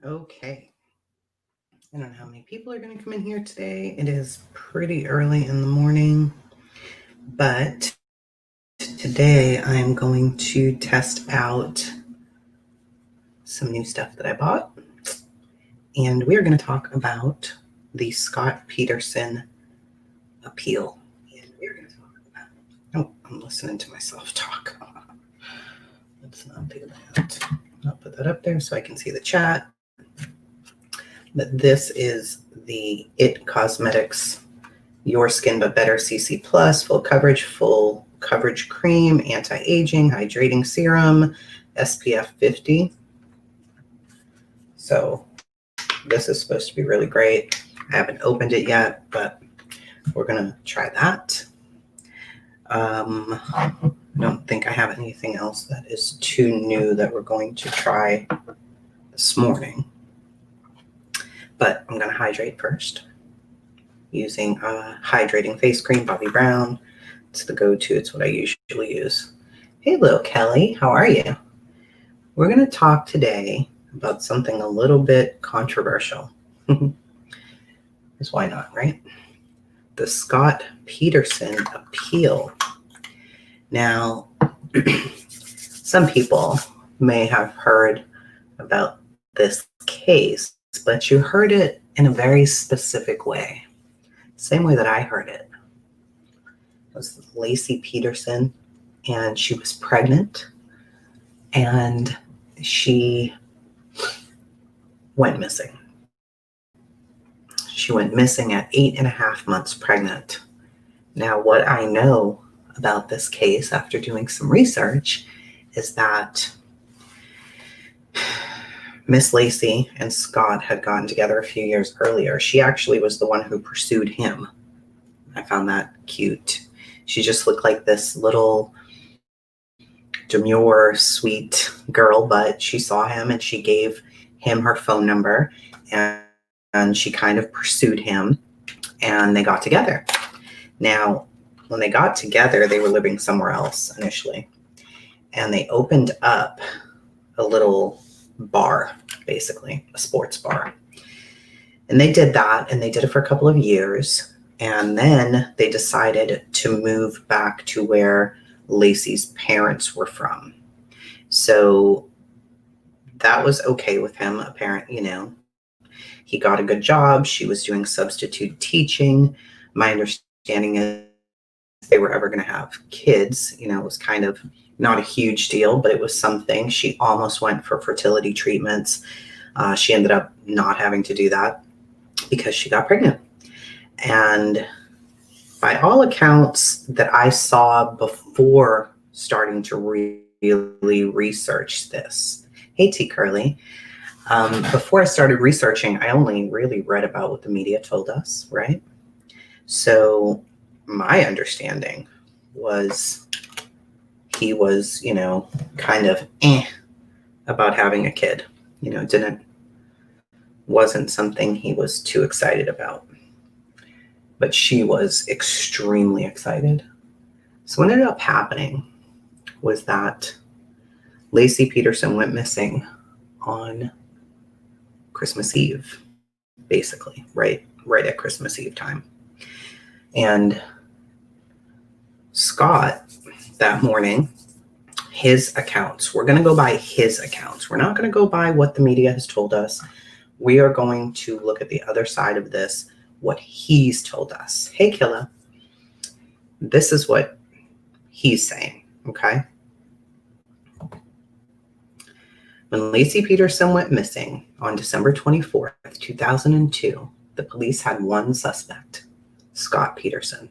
Okay. I don't know how many people are going to come in here today. It is pretty early in the morning, but today I'm going to test out some new stuff that I bought. And we're going to talk about the Scott Peterson appeal. And we're going to talk about... Oh, I'm listening to myself talk. Let's not do that. I'll put that up there so I can see the chat. But this is the It Cosmetics Your Skin But Better CC Plus full coverage cream, anti-aging, hydrating serum, SPF 50. So this is supposed to be really great. I haven't opened it yet, but we're gonna try that. I don't think I have anything else that is too new that we're going to try this morning. But I'm going to hydrate first using a hydrating face cream, Bobbi Brown. It's the go-to. It's what I usually use. Hey, little Kelly. How are you? We're going to talk today about something a little bit controversial. Because why not, right? The Scott Peterson appeal. Now, some people may have heard about this case, but you heard it in a very specific way. Same way that I heard it. It was Laci Peterson, and she was pregnant, and she went missing. She went missing at 8.5 months pregnant. Now, what I know about this case after doing some research is that Miss Laci and Scott had gotten together a few years earlier. She actually was the one who pursued him. I found that cute. She just looked like this little demure, sweet girl, but she saw him and she gave him her phone number and she kind of pursued him and they got together. Now, when they got together, they were living somewhere else initially. And they opened up a little bar, basically a sports bar. And they did that, and they did it for a couple of years. And then they decided to move back to where Laci's parents were from. So that was okay with him, apparently, He got a good job. She was doing substitute teaching. My understanding is if they were ever going to have kids, it was kind of not a huge deal, but it was something. She almost went for fertility treatments. She ended up not having to do that because she got pregnant. And by all accounts that I saw before starting to really research this, hey T Curly, before I started researching, I only really read about what the media told us, right? So my understanding was he was, kind of about having a kid. Wasn't something he was too excited about. But she was extremely excited. So what ended up happening was that Laci Peterson went missing on Christmas Eve, basically, right at Christmas Eve time. And Scott, that morning, his accounts, we're going to go by his accounts. We're not going to go by what the media has told us. We are going to look at the other side of this, what he's told us. Hey, Killa. This is what he's saying, okay? When Laci Peterson went missing on December 24th, 2002, the police had one suspect, Scott Peterson.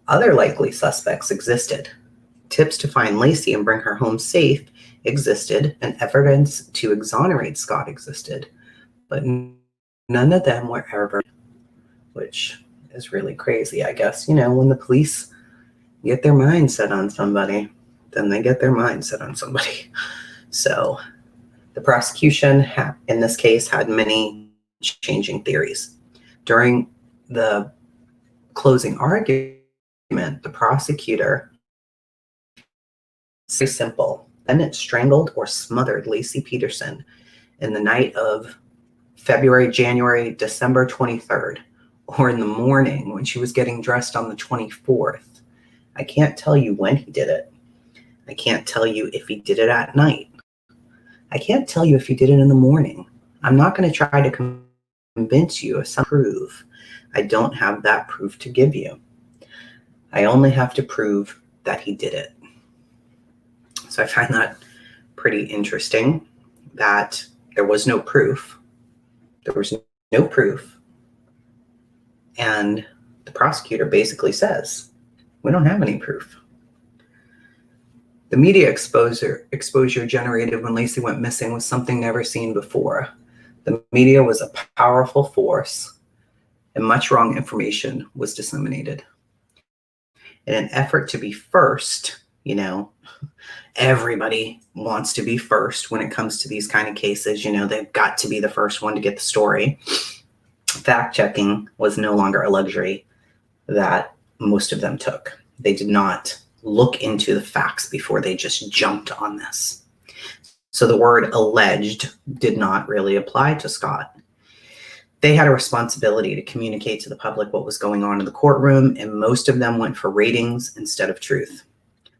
Other likely suspects existed. Tips to find Laci and bring her home safe existed, and evidence to exonerate Scott existed, but none of them were ever, which is really crazy, I guess. When the police get their mind set on somebody, then they get their mind set on somebody. So the prosecution, in this case, had many changing theories. During the closing argument, the prosecutor, very simple, then it strangled or smothered Laci Peterson in the night of February, January, December 23rd, or in the morning when she was getting dressed on the 24th. I can't tell you when he did it. I can't tell you if he did it at night. I can't tell you if he did it in the morning. I'm not going to try to convince you of some proof. I don't have that proof to give you. I only have to prove that he did it. So I find that pretty interesting that there was no proof. There was no proof. And the prosecutor basically says, we don't have any proof. The media exposure generated when Laci went missing was something never seen before. The media was a powerful force, and much wrong information was disseminated. In an effort to be first, everybody wants to be first when it comes to these kind of cases. They've got to be the first one to get the story. Fact checking was no longer a luxury that most of them took. They did not look into the facts before they just jumped on this. So the word alleged did not really apply to Scott. They had a responsibility to communicate to the public what was going on in the courtroom, and most of them went for ratings instead of truth.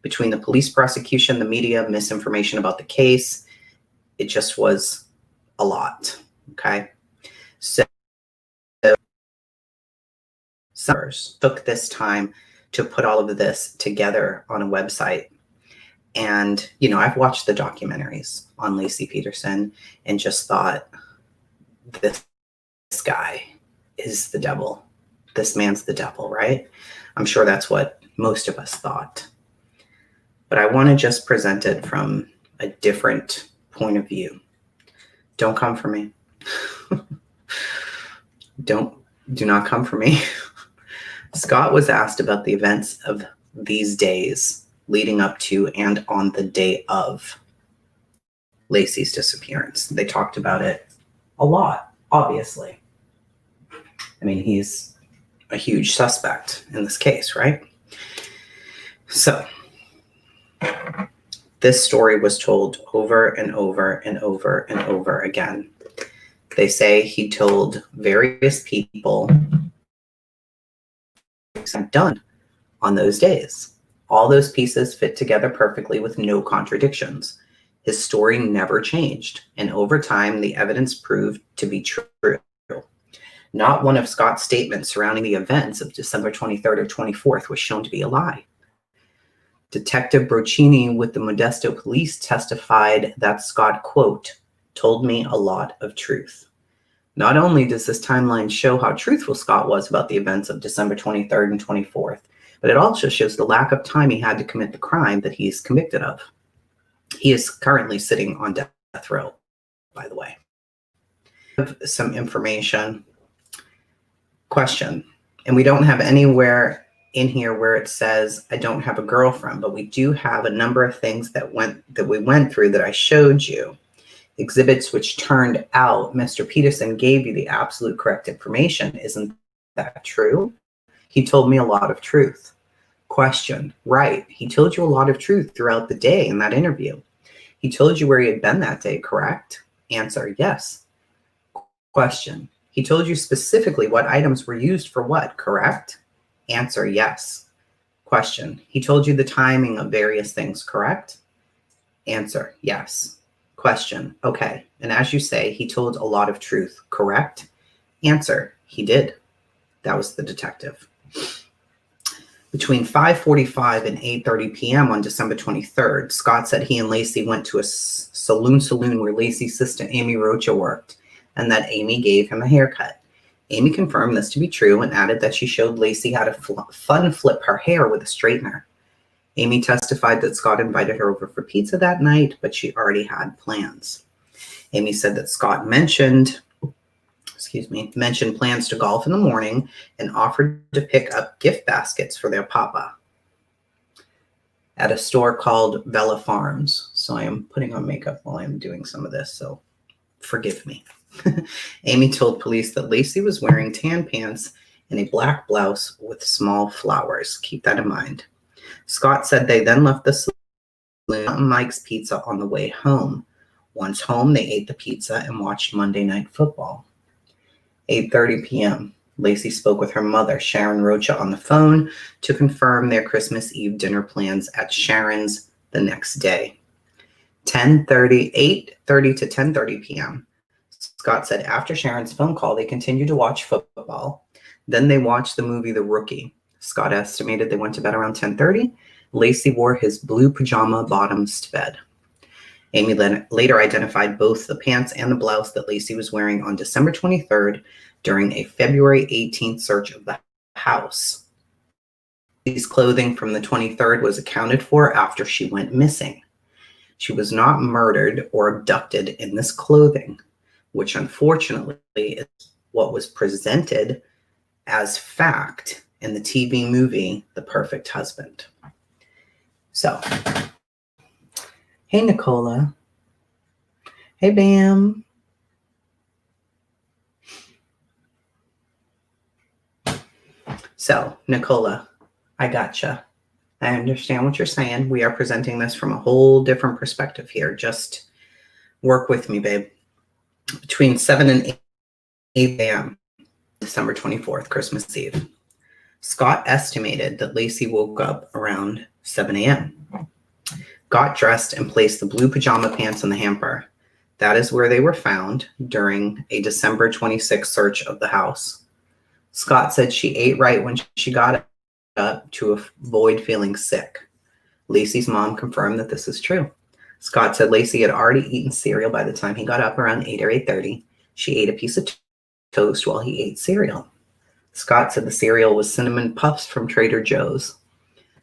Between the police prosecution, the media, misinformation about the case, it just was a lot, okay? So Summers took this time to put all of this together on a website. And, I've watched the documentaries on Laci Peterson and just thought, this guy is the devil. This man's the devil, right? I'm sure that's what most of us thought. But I want to just present it from a different point of view. Don't come for me. Do not come for me. Scott was asked about the events of these days leading up to and on the day of Laci's disappearance. They talked about it a lot, obviously. I mean, he's a huge suspect in this case, right? So this story was told over and over and over and over again. They say he told various people done on those days. All those pieces fit together perfectly with no contradictions. His story never changed, and over time, the evidence proved to be true. Not one of Scott's statements surrounding the events of December 23rd or 24th was shown to be a lie. Detective Broccini with the Modesto police testified that Scott, quote, told me a lot of truth. Not only does this timeline show how truthful Scott was about the events of December 23rd and 24th, but it also shows the lack of time he had to commit the crime that he's convicted of. He is currently sitting on death row, by the way. Some information. Question. And we don't have anywhere in here where it says, I don't have a girlfriend, but we do have a number of things that we went through that I showed you. Exhibits which turned out Mr. Peterson gave you the absolute correct information. Isn't that true? He told me a lot of truth. Question. Right. He told you a lot of truth throughout the day in that interview. He told you where he had been that day, correct? Answer. Yes. Question. He told you specifically what items were used for what, correct? Answer. Yes. Question. He told you the timing of various things, correct? Answer. Yes. Question. Okay. And as you say, he told a lot of truth, correct? Answer. He did. That was the detective. Between 5:45 and 8:30 p.m. on December 23rd, Scott said he and Laci went to a saloon where Laci's sister Amy Rocha worked, and that Amy gave him a haircut. Amy confirmed this to be true and added that she showed Laci how to fun flip her hair with a straightener. Amy testified that Scott invited her over for pizza that night, but she already had plans. Amy said that Scott mentioned plans to golf in the morning and offered to pick up gift baskets for their papa at a store called Bella Farms. So I am putting on makeup while I'm doing some of this, so forgive me. Amy told police that Laci was wearing tan pants and a black blouse with small flowers. Keep that in mind. Scott said they then left the saloon Mike's Pizza on the way home. Once home, they ate the pizza and watched Monday Night Football. 8:30 p.m. Laci spoke with her mother, Sharon Rocha, on the phone to confirm their Christmas Eve dinner plans at Sharon's the next day. 8:30 to 10:30 p.m. Scott said after Sharon's phone call, they continued to watch football. Then they watched the movie The Rookie. Scott estimated they went to bed around 10:30. Laci wore his blue pajama bottoms to bed. Amy later identified both the pants and the blouse that Laci was wearing on December 23rd during a February 18th search of the house. Laci's clothing from the 23rd was accounted for after she went missing. She was not murdered or abducted in this clothing, which unfortunately is what was presented as fact in the TV movie The Perfect Husband. So, hey, Nicola. Hey, Bam. So, Nicola, I gotcha. I understand what you're saying. We are presenting this from a whole different perspective here. Just work with me, babe. Between 7 and 8 a.m., December 24th, Christmas Eve, Scott estimated that Laci woke up around 7 a.m., got dressed, and placed the blue pajama pants in the hamper. That is where they were found during a December 26th search of the house. Scott said she ate right when she got up to avoid feeling sick. Laci's mom confirmed that this is true. Scott said Laci had already eaten cereal by the time he got up around 8 or 8:30. She ate a piece of toast while he ate cereal. Scott said the cereal was cinnamon puffs from Trader Joe's.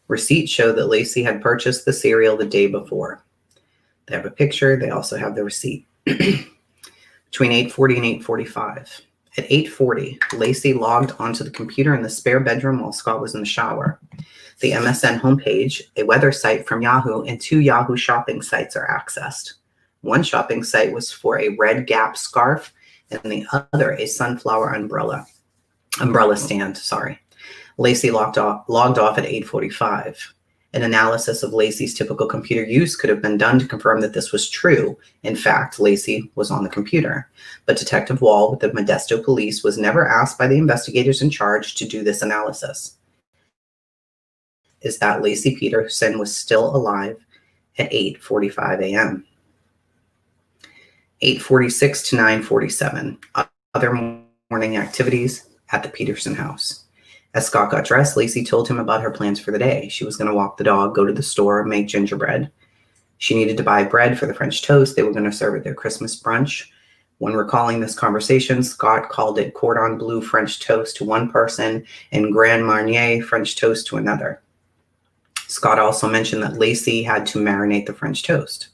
Receipts show that Laci had purchased the cereal the day before. They have a picture. They also have the receipt. Between 8:40 and 8:45. At 8:40, Laci logged onto the computer in the spare bedroom while Scott was in the shower. The MSN homepage, a weather site from Yahoo, and 2 Yahoo shopping sites are accessed. One shopping site was for a red Gap scarf, and the other a sunflower umbrella stand. Laci logged off at 8:45. An analysis of Laci's typical computer use could have been done to confirm that this was true. In fact, Laci was on the computer. But Detective Wall with the Modesto police was never asked by the investigators in charge to do this analysis. Is that Laci Peterson was still alive at 8:45 a.m. 8:46 to 9:47. Other morning activities at the Peterson house. As Scott got dressed, Laci told him about her plans for the day. She was going to walk the dog, go to the store, make gingerbread. She needed to buy bread for the French toast they were going to serve at their Christmas brunch. When recalling this conversation, Scott called it cordon bleu French toast to one person and Grand Marnier French toast to another. Scott also mentioned that Laci had to marinate the French toast.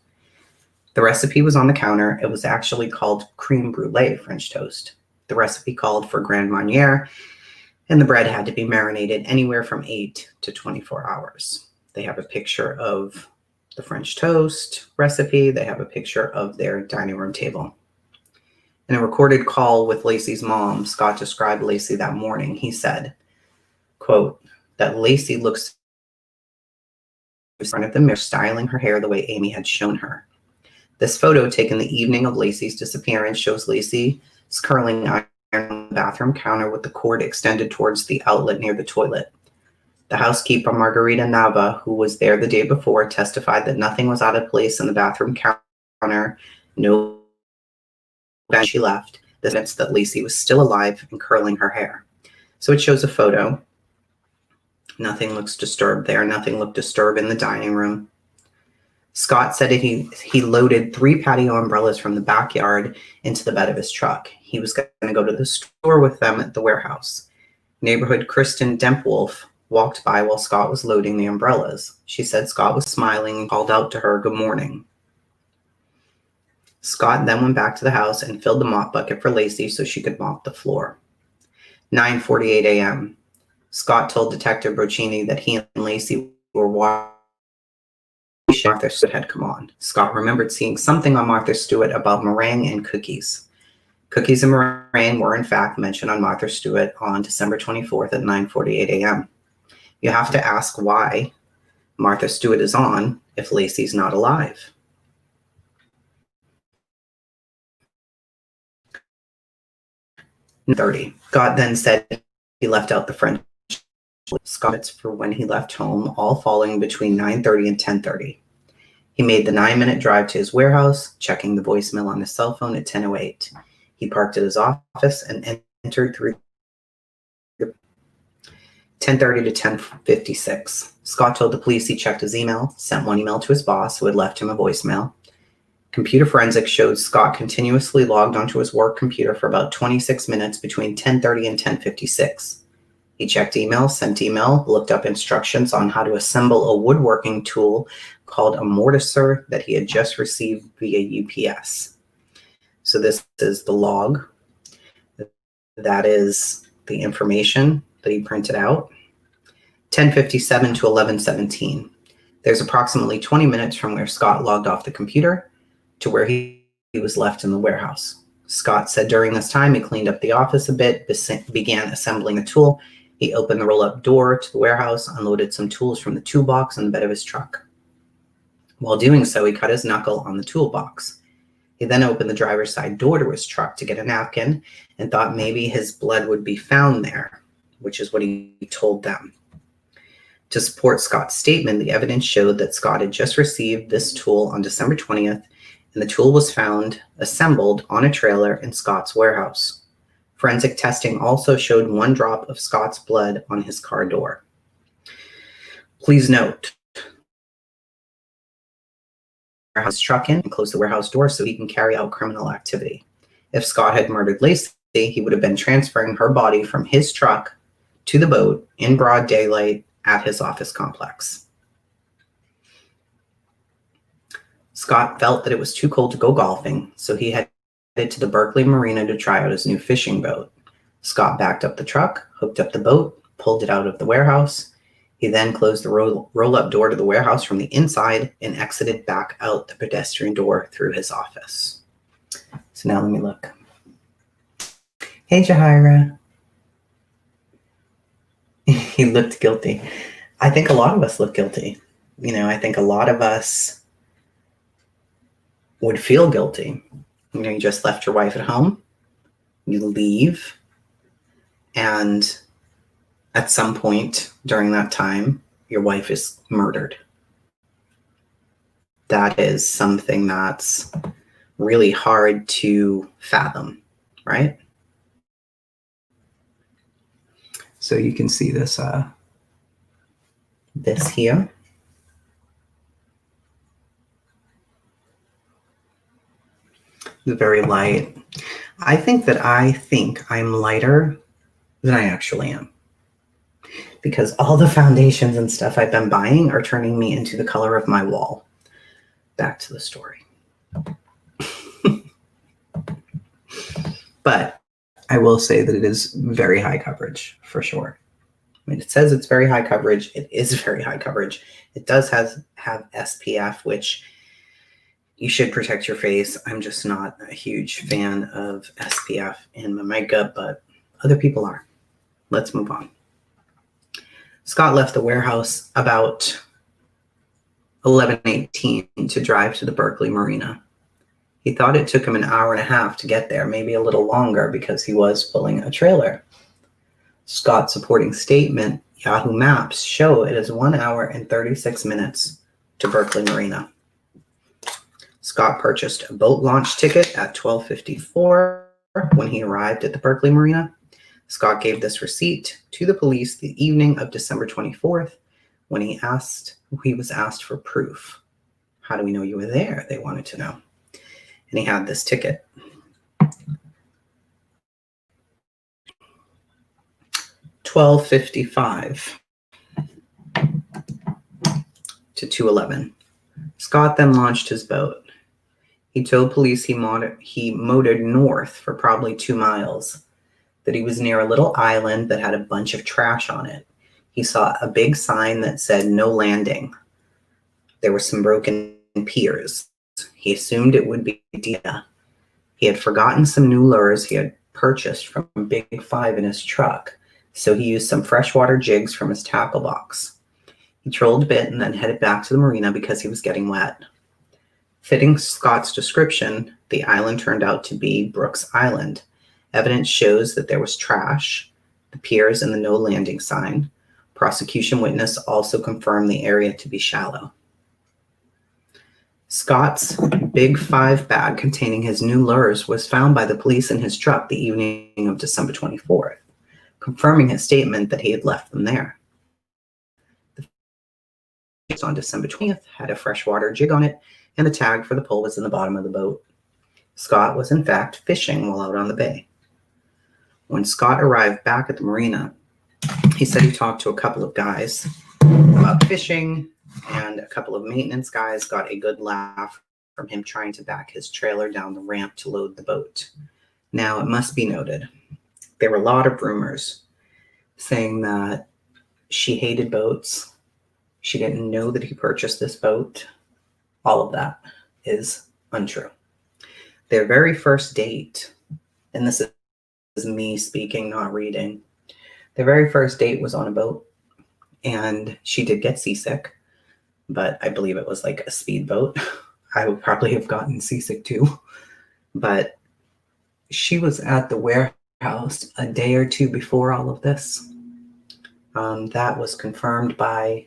The recipe was on the counter. It was actually called creme brulee French toast. The recipe called for Grand Marnier, and the bread had to be marinated anywhere from 8 to 24 hours. They have a picture of the French toast recipe. They have a picture of their dining room table. In a recorded call with Laci's mom, Scott described Laci that morning. He said, quote, that Laci looks in front of the mirror, styling her hair the way Amy had shown her. This photo taken the evening of Laci's disappearance shows Laci's curling iron on the bathroom counter with the cord extended towards the outlet near the toilet. The housekeeper, Margarita Nava, who was there the day before, testified that nothing was out of place in the bathroom counter. No bench she left. This meant that Laci was still alive and curling her hair. So it shows a photo. Nothing looks disturbed there. Nothing looked disturbed in the dining room. Scott said he loaded 3 patio umbrellas from the backyard into the bed of his truck. He was going to go to the store with them at the warehouse. Neighborhood Kristen Dempwolf walked by while Scott was loading the umbrellas. She said Scott was smiling and called out to her, "Good morning." Scott then went back to the house and filled the mop bucket for Laci so she could mop the floor. 9:48 a.m. Scott told Detective Broccini that he and Laci were watching Martha Stewart had come on. Scott remembered seeing something on Martha Stewart about meringue and cookies. Cookies and meringue were in fact mentioned on Martha Stewart on December 24th at 9:48 a.m. You have to ask why Martha Stewart is on if Laci's not alive. 9:30. Scott then said he left out the French Scott's for when he left home, all falling between 9:30 and 10:30. He made the 9-minute drive to his warehouse, checking the voicemail on his cell phone at 10:08. He parked at his office and entered through 10:30 to 10:56. Scott told the police he checked his email, sent one email to his boss who had left him a voicemail. Computer forensics showed Scott continuously logged onto his work computer for about 26 minutes between 10:30 and 10:56. He checked email, sent email, looked up instructions on how to assemble a woodworking tool called a mortiser that he had just received via UPS. So this is the log. That is the information that he printed out. 10:57 to 11:17. There's approximately 20 minutes from where Scott logged off the computer to where he was left in the warehouse. Scott said during this time he cleaned up the office a bit, began assembling a tool. He opened the roll-up door to the warehouse, unloaded some tools from the toolbox on the bed of his truck. While doing so, he cut his knuckle on the toolbox. He then opened the driver's side door to his truck to get a napkin and thought maybe his blood would be found there, which is what he told them. To support Scott's statement, the evidence showed that Scott had just received this tool on December 20th, and the tool was found assembled on a trailer in Scott's warehouse. Forensic testing also showed 1 drop of Scott's blood on his car door. Please note, warehouse truck in and close the warehouse door so he can carry out criminal activity. If Scott had murdered Laci, he would have been transferring her body from his truck to the boat in broad daylight at his office complex. Scott felt that it was too cold to go golfing, so he headed to the Berkeley Marina to try out his new fishing boat. Scott backed up the truck, hooked up the boat, pulled it out of the warehouse. He then closed the roll-up door to the warehouse from the inside and exited back out the pedestrian door through his office. So now let me look. Hey, Jahira. He looked guilty. I think a lot of us look guilty. I think a lot of us would feel guilty. You just left your wife at home. You leave. And at some point during that time, your wife is murdered. That is something that's really hard to fathom, right? So you can see this here. Very light. I think I'm lighter than I actually am, because all the foundations and stuff I've been buying are turning me into the color of my wall. Back to the story. But I will say that it is very high coverage for sure. I mean, it says it's very high coverage. It is very high coverage. It does have SPF, which you should protect your face. I'm just not a huge fan of SPF in my makeup, but other people are. Let's move on. Scott left the warehouse about 11:18 to drive to the Berkeley Marina. He thought it took him an hour and a half to get there, maybe a little longer because he was pulling a trailer. Scott's supporting statement, Yahoo Maps, show it is 1 hour and 36 minutes to Berkeley Marina. Scott purchased a boat launch ticket at 12:54 when he arrived at the Berkeley Marina. Scott gave this receipt to the police the evening of December 24th when he was asked for proof. How do we know you were there? They wanted to know. And he had this ticket. $12.55 to 2:11. Scott then launched his boat. He told police he motored north for probably 2 miles, that he was near a little island that had a bunch of trash on it. He saw a big sign that said no landing. There were some broken piers. He assumed it would be Dia. He had forgotten some new lures he had purchased from Big Five in his truck, so he used some freshwater jigs from his tackle box. He trolled a bit and then headed back to the marina because he was getting wet. Fitting Scott's description, the island turned out to be Brooks Island, Evidence shows that there was trash, the piers, and the no landing sign. Prosecution witness also confirmed the area to be shallow. Scott's Big 5 bag containing his new lures was found by the police in his truck the evening of December 24th, confirming his statement that he had left them there. The fish on December 20th had a freshwater jig on it, and the tag for the pole was in the bottom of the boat. Scott was in fact fishing while out on the bay. When Scott arrived back at the marina, he said he talked to a couple of guys about fishing, and a couple of maintenance guys got a good laugh from him trying to back his trailer down the ramp to load the boat. Now, it must be noted, there were a lot of rumors saying that she hated boats. She didn't know that he purchased this boat. All of that is untrue. Their very first date, and this is me speaking, not reading. Their very first date was on a boat, and she did get seasick, but I believe it was like a speedboat. I would probably have gotten seasick too. But she was at the warehouse a day or two before all of this. That was confirmed by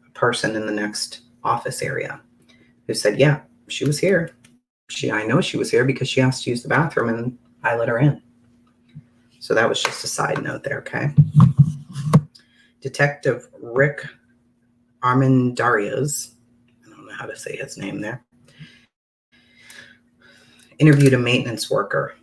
a person in the next office area who said, yeah, she was here. I know she was here because she asked to use the bathroom and I let her in. So that was just a side note there, okay? Detective Rick Armendariz, I don't know how to say his name there, interviewed a maintenance worker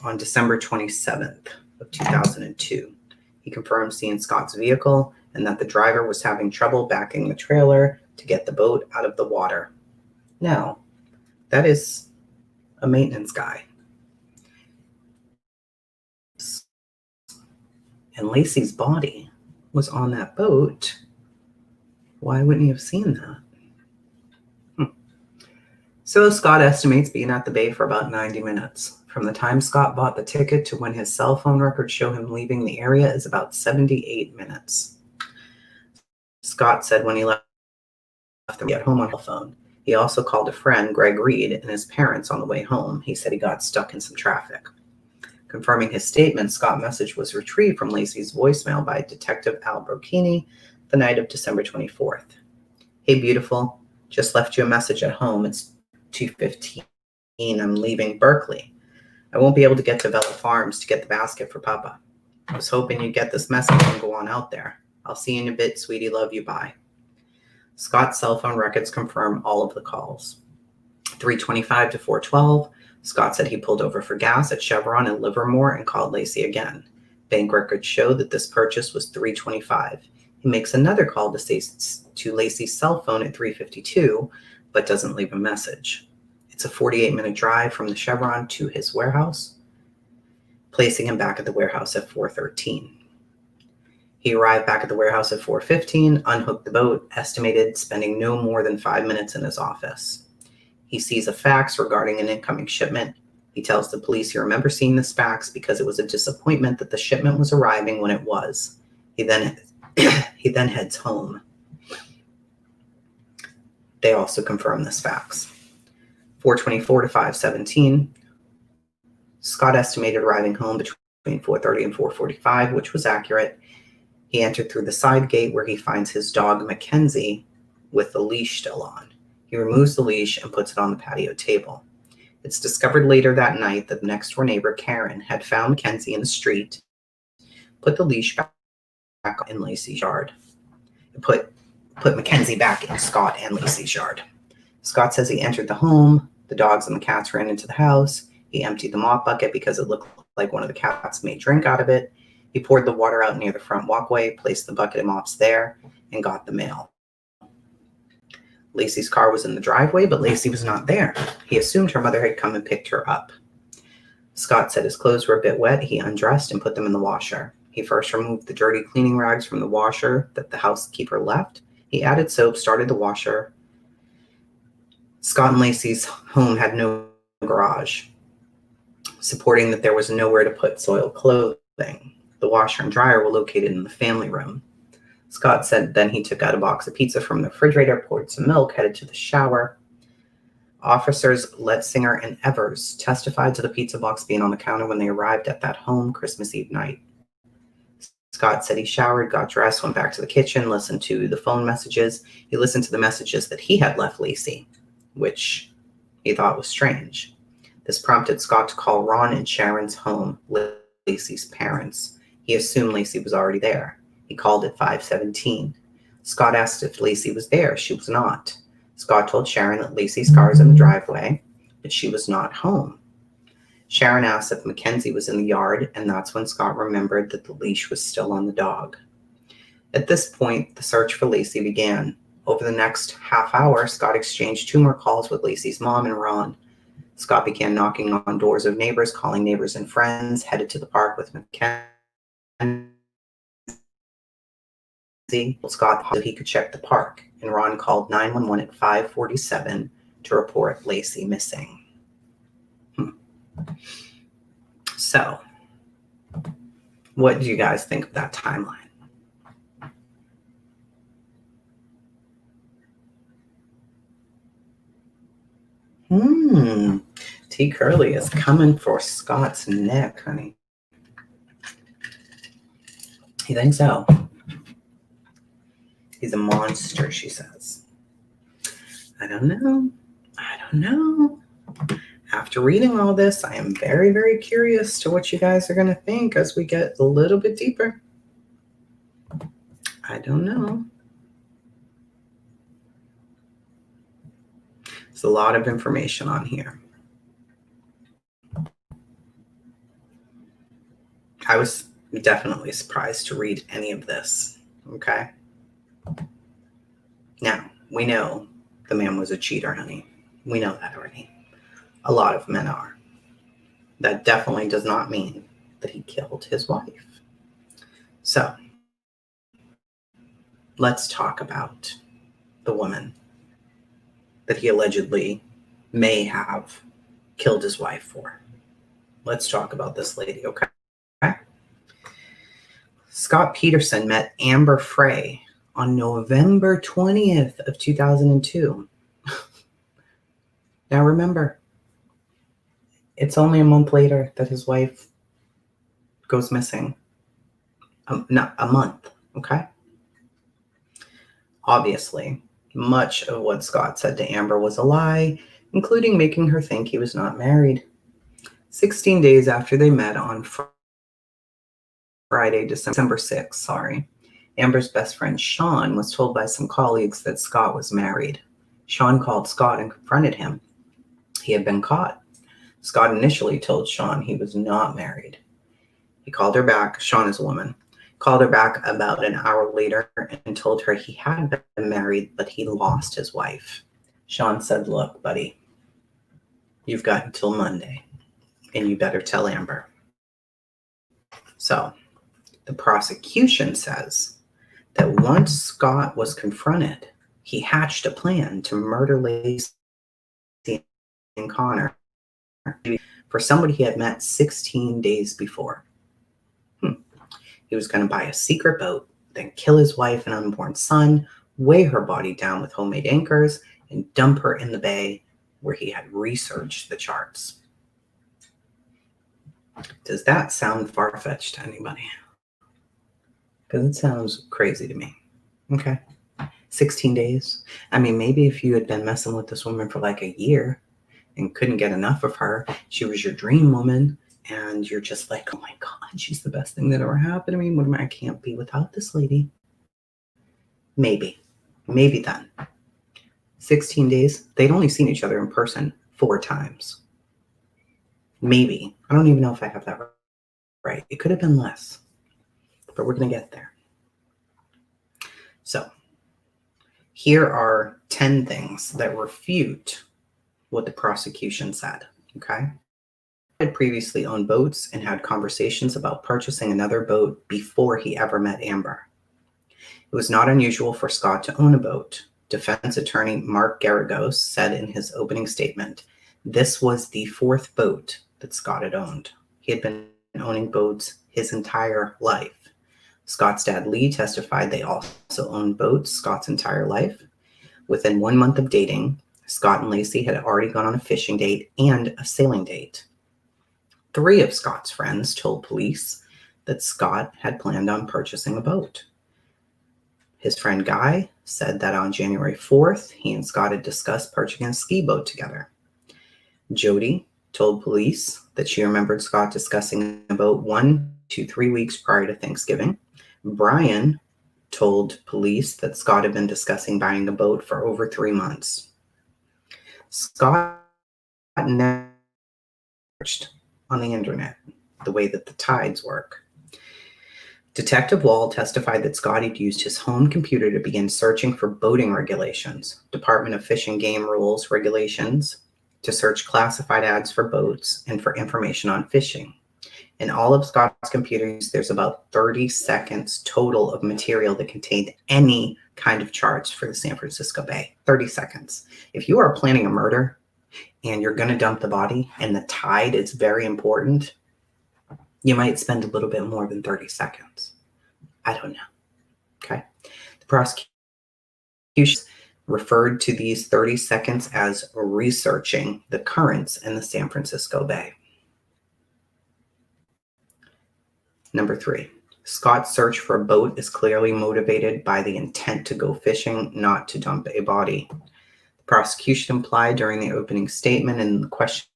on December 27th of 2002. He confirmed seeing Scott's vehicle and that the driver was having trouble backing the trailer to get the boat out of the water. Now, that is a maintenance guy. And Laci's body was on that boat. Why wouldn't he have seen that? So Scott estimates being at the bay for about 90 minutes. From the time Scott bought the ticket to when his cell phone records show him leaving the area is about 78 minutes. Scott said when he left at home on the phone, he also called a friend, Greg Reed, and his parents on the way home. He said he got stuck in some traffic. Confirming his statement, Scott's message was retrieved from Laci's voicemail by Detective Al Brocchini the night of December 24th. Hey, beautiful. Just left you a message at home. It's 2:15. I'm leaving Berkeley. I won't be able to get to Vella Farms to get the basket for Papa. I was hoping you'd get this message and go on out there. I'll see you in a bit, sweetie. Love you. Bye. Scott's cell phone records confirm all of the calls. 3:25 to 4:12, Scott said he pulled over for gas at Chevron in Livermore and called Laci again. Bank records show that this purchase was 3:25. He makes another call to Laci's cell phone at 3:52, but doesn't leave a message. It's a 48-minute drive from the Chevron to his warehouse, placing him back at the warehouse at 4:13. He arrived back at the warehouse at 4:15, unhooked the boat, estimated spending no more than 5 minutes in his office. He sees a fax regarding an incoming shipment. He tells the police he remembers seeing this fax because it was a disappointment that the shipment was arriving when it was. He then heads home. They also confirm this fax. 4:24 to 5:17, Scott estimated arriving home between 4:30 and 4:45, which was accurate. He entered through the side gate where he finds his dog Mackenzie with the leash still on. He removes the leash and puts it on the patio table. It's discovered later that night that the next door neighbor, Karen, had found Mackenzie in the street, put the leash back in Laci's yard. Put Mackenzie back in Scott and Laci's yard. Scott says he entered the home. The dogs and the cats ran into the house. He emptied the mop bucket because it looked like one of the cats made drink out of it. He poured the water out near the front walkway, placed the bucket of mops there, and got the mail. Laci's car was in the driveway, but Laci was not there. He assumed her mother had come and picked her up. Scott said his clothes were a bit wet. He undressed and put them in the washer. He first removed the dirty cleaning rags from the washer that the housekeeper left. He added soap, started the washer. Scott and Laci's home had no garage, supporting that there was nowhere to put soiled clothing. The washer and dryer were located in the family room. Scott said then he took out a box of pizza from the refrigerator, poured some milk, headed to the shower. Officers Letzinger and Evers testified to the pizza box being on the counter when they arrived at that home Christmas Eve night. Scott said he showered, got dressed, went back to the kitchen, listened to the phone messages. He listened to the messages that he had left Laci, which he thought was strange. This prompted Scott to call Ron and Sharon's home, Laci's parents. He assumed Laci was already there. He called at 5:17. Scott asked if Laci was there. She was not. Scott told Sharon that Laci's car was in the driveway, but she was not home. Sharon asked if Mackenzie was in the yard, and that's when Scott remembered that the leash was still on the dog. At this point, the search for Laci began. Over the next half hour, Scott exchanged 2 more calls with Laci's mom and Ron. Scott began knocking on doors of neighbors, calling neighbors and friends, headed to the park with Mackenzie. Scott thought he could check the park, and Ron called 911 at 5:47 to report Laci missing. So, what do you guys think of that timeline? T. Curley is coming for Scott's neck, honey. You think so? He's a monster, she says. I don't know. After reading all this, I am very, very curious to what you guys are going to think as we get a little bit deeper. I don't know. There's a lot of information on here. I was definitely surprised to read any of this, okay? Now, we know the man was a cheater, honey. We know that already. A lot of men are. That definitely does not mean that he killed his wife. So, let's talk about the woman that he allegedly may have killed his wife for. Let's talk about this lady, okay? Scott Peterson met Amber Frey on November 20th of 2002. Now remember, it's only a month later that his wife goes missing. Not a month, okay? Obviously, much of what Scott said to Amber was a lie, including making her think he was not married. 16 days after they met on Friday, December 6th, Amber's best friend Sean was told by some colleagues that Scott was married. Sean called Scott and confronted him. He had been caught. Scott initially told Sean he was not married. He called her back. Sean is a woman. Called her back about an hour later and told her he had been married, but he lost his wife. Sean said, "Look, buddy, you've got until Monday, and you better tell Amber." So, the prosecution says that once Scott was confronted, he hatched a plan to murder Laci and Connor for somebody he had met 16 days before. He was going to buy a secret boat, then kill his wife and unborn son, weigh her body down with homemade anchors, and dump her in the bay where he had researched the charts. Does that sound far-fetched to anybody? Because it sounds crazy to me. Okay. 16 days. I mean, maybe if you had been messing with this woman for like a year and couldn't get enough of her, she was your dream woman, and you're just like, oh my God, she's the best thing that ever happened to me. What am I can't be without this lady. Maybe then. 16 days. They'd only seen each other in person 4 times. Maybe. I don't even know if I have that right. It could have been less, but we're going to get there. So here are 10 things that refute what the prosecution said, okay? He had previously owned boats and had conversations about purchasing another boat before he ever met Amber. It was not unusual for Scott to own a boat. Defense attorney Mark Garagos said in his opening statement, this was the 4th boat that Scott had owned. He had been owning boats his entire life. Scott's dad, Lee, testified they also owned boats Scott's entire life. Within 1 month of dating, Scott and Laci had already gone on a fishing date and a sailing date. 3 of Scott's friends told police that Scott had planned on purchasing a boat. His friend Guy said that on January 4th, he and Scott had discussed purchasing a ski boat together. Jody told police that she remembered Scott discussing a boat 1 to 3 weeks prior to Thanksgiving. Brian told police that Scott had been discussing buying a boat for over 3 months. Scott never searched on the internet the way that the tides work. Detective Wall testified that Scott had used his home computer to begin searching for boating regulations, Department of Fish and Game rules regulations, to search classified ads for boats, and for information on fishing. In all of Scott's computers, there's about 30 seconds total of material that contained any kind of charts for the San Francisco Bay. 30 seconds. If you are planning a murder and you're going to dump the body and the tide is very important, you might spend a little bit more than 30 seconds. I don't know. Okay. The prosecution referred to these 30 seconds as researching the currents in the San Francisco Bay. Number 3, Scott's search for a boat is clearly motivated by the intent to go fishing, not to dump a body. The prosecution implied during the opening statement and the questioning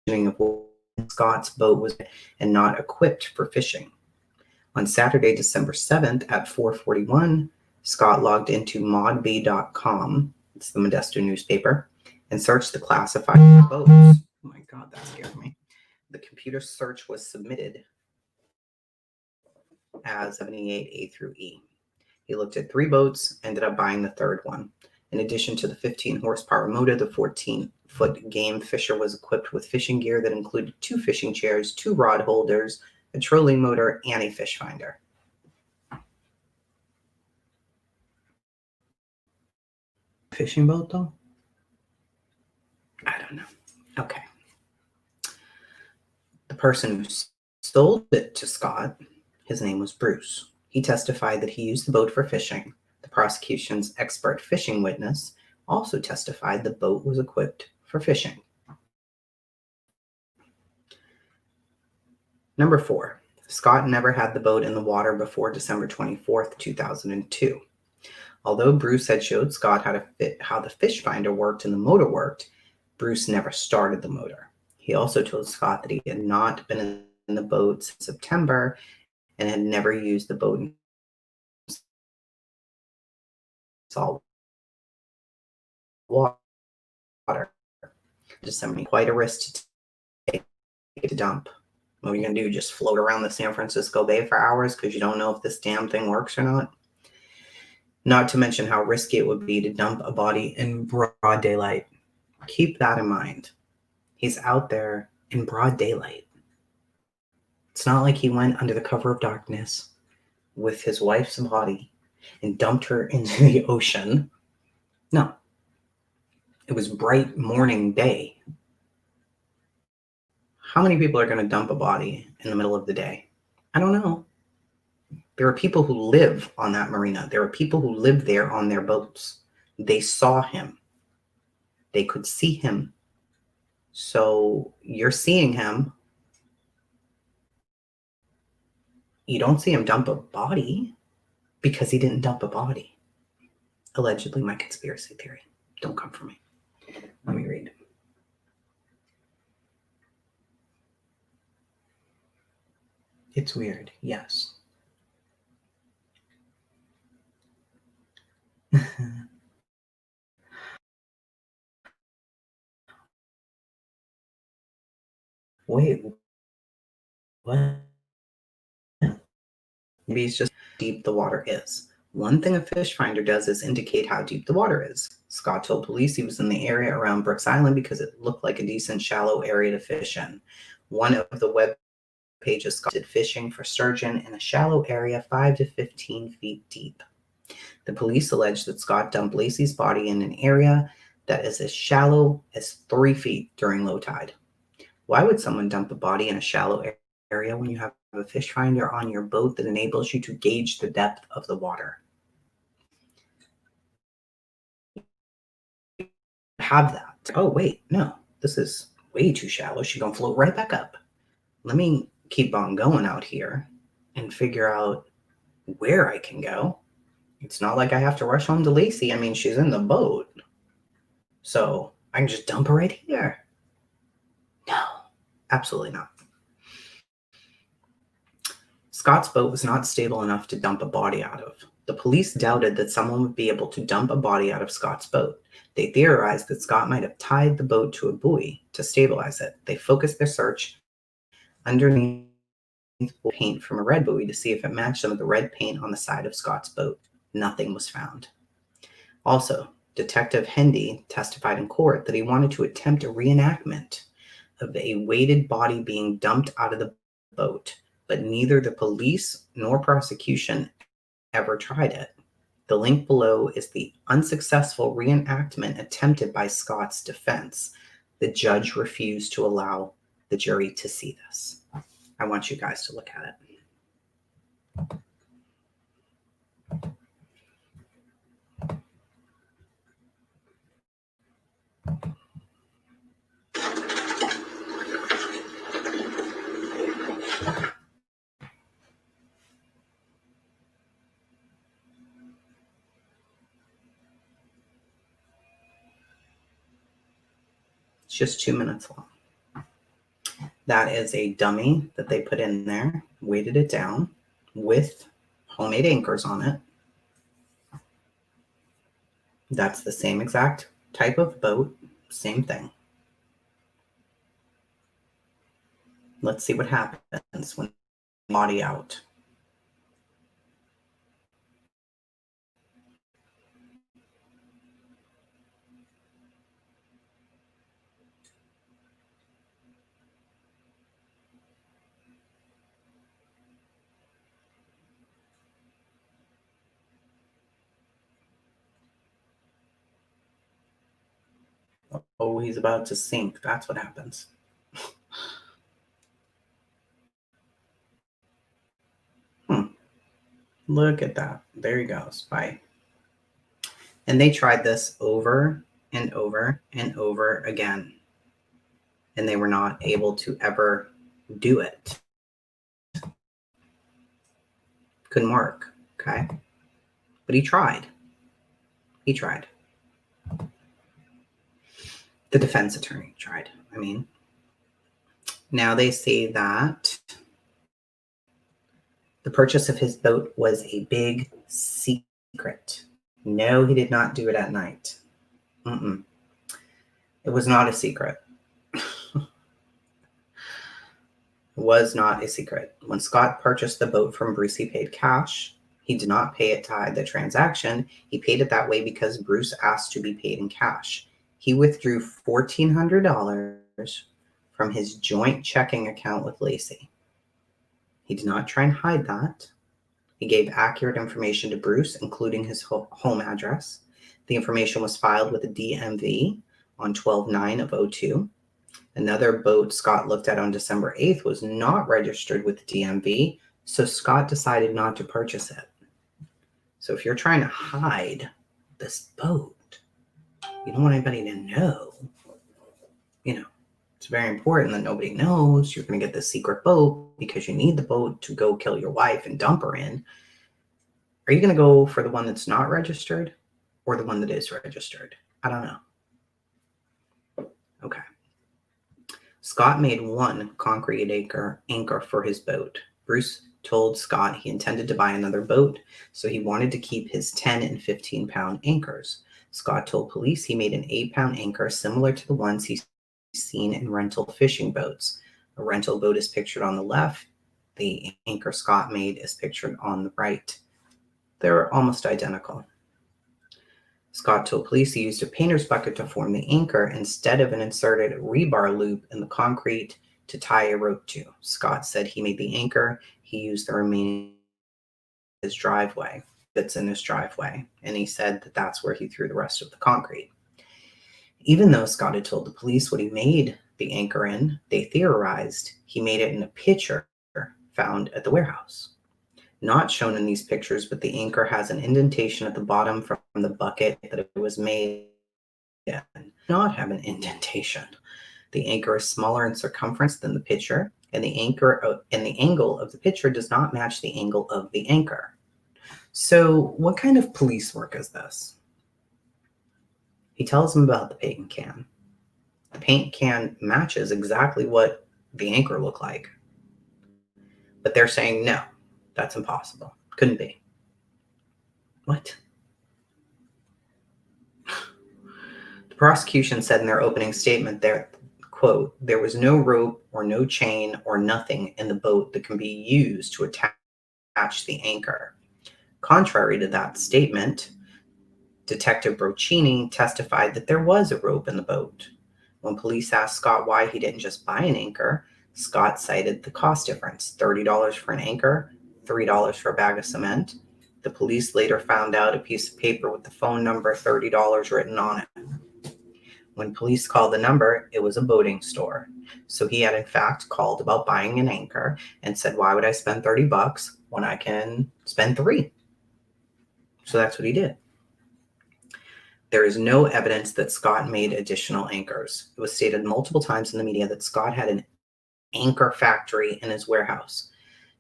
of Scott's boat was and not equipped for fishing. On Saturday, December 7th at 4:41, Scott logged into modb.com, it's the Modesto newspaper, and searched the classified boats. Oh my God, that scared me. The computer search was submitted as 78A through E. He looked at 3 boats, ended up buying the 3rd one. In addition to the 15 horsepower motor, the 14-foot game fisher was equipped with fishing gear that included 2 fishing chairs, 2 rod holders, a trolling motor, and a fish finder. Fishing boat, though? I don't know. Okay. The person who sold it to Scott, his name was Bruce. He testified that he used the boat for fishing. The prosecution's expert fishing witness also testified the boat was equipped for fishing. Number 4, Scott never had the boat in the water before December 24th, 2002. Although Bruce had showed Scott how the fish finder worked and the motor worked, Bruce never started the motor. He also told Scott that he had not been in the boat since September and had never used the boat in salt water. December, quite a risk to take to dump. What are you going to do? Just float around the San Francisco Bay for hours because you don't know if this damn thing works or not? Not to mention how risky it would be to dump a body in broad daylight. Keep that in mind. He's out there in broad daylight. It's not like he went under the cover of darkness with his wife's body and dumped her into the ocean. No. It was bright morning day. How many people are going to dump a body in the middle of the day? I don't know. There are people who live on that marina. There are people who live there on their boats. They saw him. They could see him. So you're seeing him. You don't see him dump a body because he didn't dump a body. Allegedly, my conspiracy theory. Don't come for me. Let me read. It's weird, yes. Wait, what? Maybe it's just how deep the water is. One thing a fish finder does is indicate how deep the water is. Scott told police he was in the area around Brooks Island because it looked like a decent shallow area to fish in. One of the web pages Scott did fishing for sturgeon in a shallow area 5 to 15 feet deep. The police alleged that Scott dumped Laci's body in an area that is as shallow as 3 feet during low tide. Why would someone dump a body in a shallow area when you have a fish finder on your boat that enables you to gauge the depth of the water? have that. Oh, wait, no, this is way too shallow. She's going to float right back up. Let me keep on going out here and figure out where I can go. It's not like I have to rush home to Laci. I mean, she's in the boat. So I can just dump her right here. No, absolutely not. Scott's boat was not stable enough to dump a body out of. The police doubted that someone would be able to dump a body out of Scott's boat. They theorized that Scott might have tied the boat to a buoy to stabilize it. They focused their search underneath paint from a red buoy to see if it matched some of the red paint on the side of Scott's boat. Nothing was found. Also, Detective Hendy testified in court that he wanted to attempt a reenactment of a weighted body being dumped out of the boat, but neither the police nor prosecution ever tried it. The link below is the unsuccessful reenactment attempted by Scott's defense. The judge refused to allow the jury to see this. I want you guys to look at it. It's just 2 minutes long. That is a dummy that they put in there, weighted it down with homemade anchors on it. That's the same exact type of boat, same thing. Let's see what happens when body out. Oh, he's about to sink. That's what happens. Look at that. There he goes. Bye. And they tried this over and over and over again. And they were not able to ever do it. Couldn't work. Okay. But he tried. He tried. The defense attorney tried. Now they say that the purchase of his boat was a big secret. No, he did not do it at night. It was not a secret. It was not a secret. When Scott purchased the boat from Bruce, he paid cash. He did not pay it to hide the transaction. He paid it that way because Bruce asked to be paid in cash. He withdrew $1,400 from his joint checking account with Laci. He did not try and hide that. He gave accurate information to Bruce, including his home address. The information was filed with the DMV on 12/9 of 2002. Another boat Scott looked at on December 8th was not registered with the DMV, so Scott decided not to purchase it. So if you're trying to hide this boat, you don't want anybody to know. It's very important that nobody knows you're going to get this secret boat because you need the boat to go kill your wife and dump her in. Are you going to go for the one that's not registered or the one that is registered? I don't know. Okay. Scott made one concrete anchor for his boat. Bruce told Scott he intended to buy another boat, so he wanted to keep his 10 and 15-pound anchors. Scott told police he made an 8-pound anchor similar to the ones he's seen in rental fishing boats. A rental boat is pictured on the left. The anchor Scott made is pictured on the right. They're almost identical. Scott told police he used a painter's bucket to form the anchor instead of an inserted rebar loop in the concrete to tie a rope to. Scott said he made the anchor. He used the remaining his driveway that's in his driveway, and he said that that's where he threw the rest of the concrete. Even though Scott had told the police what he made the anchor in, they theorized he made it in a pitcher found at the warehouse. Not shown in these pictures, but the anchor has an indentation at the bottom from the bucket that it was made not have an indentation. The anchor is smaller in circumference than the picture, and the angle of the picture does not match the angle of the anchor. So what kind of police work is this? He tells them about the paint can. The paint can matches exactly what the anchor looked like. But they're saying, no, that's impossible. Couldn't be. What? The prosecution said in their opening statement there, quote, there was no rope or no chain or nothing in the boat that can be used to attach the anchor. Contrary to that statement, Detective Broccini testified that there was a rope in the boat. When police asked Scott why he didn't just buy an anchor, Scott cited the cost difference, $30 for an anchor, $3 for a bag of cement. The police later found out a piece of paper with the phone number $30 written on it. When police called the number, it was a boating store. So he had in fact called about buying an anchor and said, why would I spend $30 when I can spend $3? So that's what he did. There is no evidence that Scott made additional anchors. It was stated multiple times in the media that Scott had an anchor factory in his warehouse.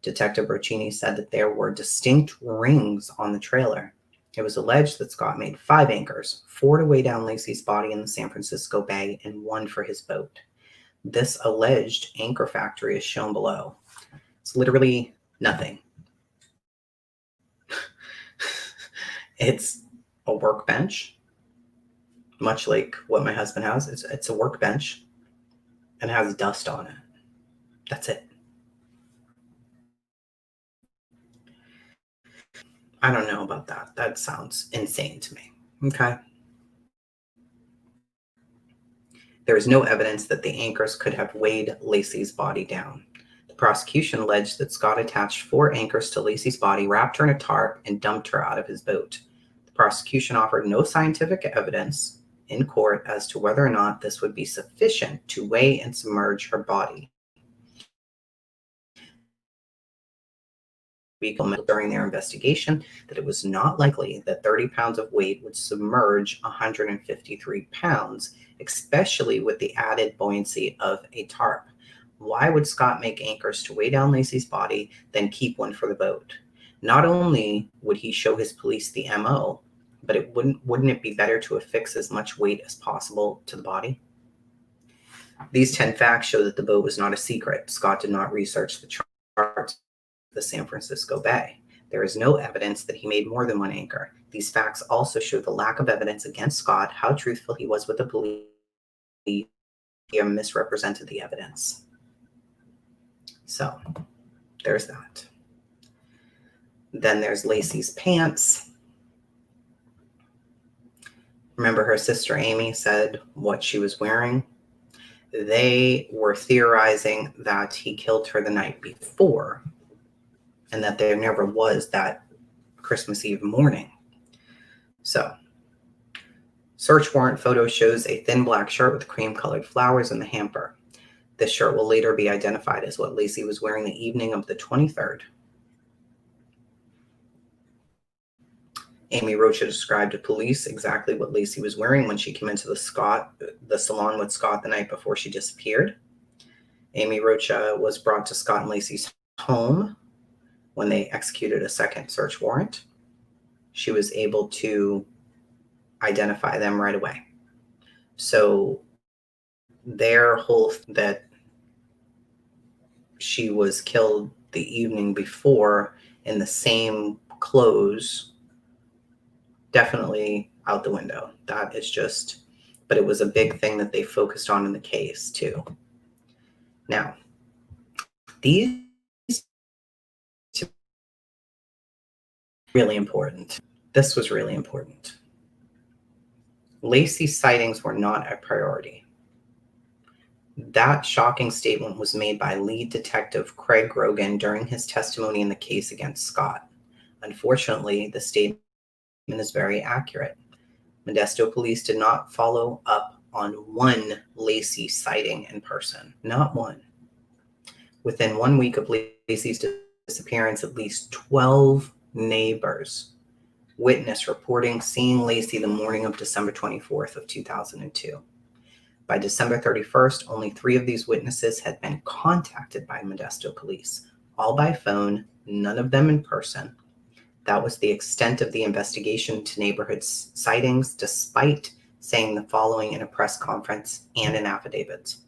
Detective Broccini said that there were distinct rings on the trailer. It was alleged that Scott made 5 anchors, 4 to weigh down Laci's body in the San Francisco Bay and 1 for his boat. This alleged anchor factory is shown below. It's literally nothing. It's a workbench, much like what my husband has. It's a workbench and has dust on it. That's it. I don't know about that. That sounds insane to me. Okay. There is no evidence that the anchors could have weighed Laci's body down. The prosecution alleged that Scott attached 4 anchors to Laci's body, wrapped her in a tarp, and dumped her out of his boat. The prosecution offered no scientific evidence in court as to whether or not this would be sufficient to weigh and submerge her body. During their investigation, that it was not likely that 30 pounds of weight would submerge 153 pounds, especially with the added buoyancy of a tarp. Why would Scott make anchors to weigh down Laci's body, then keep one for the boat? Not only would he show his police the MO, but wouldn't it be better to affix as much weight as possible to the body? These 10 facts show that the boat was not a secret. Scott did not research the charts of the San Francisco Bay. There is no evidence that he made more than 1 anchor. These facts also show the lack of evidence against Scott, how truthful he was with the police. He misrepresented the evidence. So there's that. Then there's Laci's pants. Remember, her sister Amy said what she was wearing. They were theorizing that he killed her the night before and that there never was that Christmas Eve morning. So, search warrant photo shows a thin black shirt with cream-colored flowers in the hamper. This shirt will later be identified as what Laci was wearing the evening of the 23rd. Amy Rocha described to police exactly what Laci was wearing when she came into the salon with Scott the night before she disappeared. Amy Rocha was brought to Scott and Laci's home when they executed a second search warrant. She was able to identify them right away. So their whole that she was killed the evening before in the same clothes, definitely out the window. That is just, but it was a big thing that they focused on in the case too. Now, these really important. This was really important. Laci's sightings were not a priority. That shocking statement was made by lead detective Craig Grogan during his testimony in the case against Scott. Unfortunately, the statement is very accurate. Modesto police did not follow up on one Laci sighting in person. Not one. Within 1 week of Laci's disappearance, at least 12 neighbors witness reporting seeing Laci the morning of December 24th of 2002. By December 31st, only 3 of these witnesses had been contacted by Modesto police, all by phone, none of them in person. That was the extent of the investigation into neighborhood sightings, despite saying the following in a press conference and in affidavits.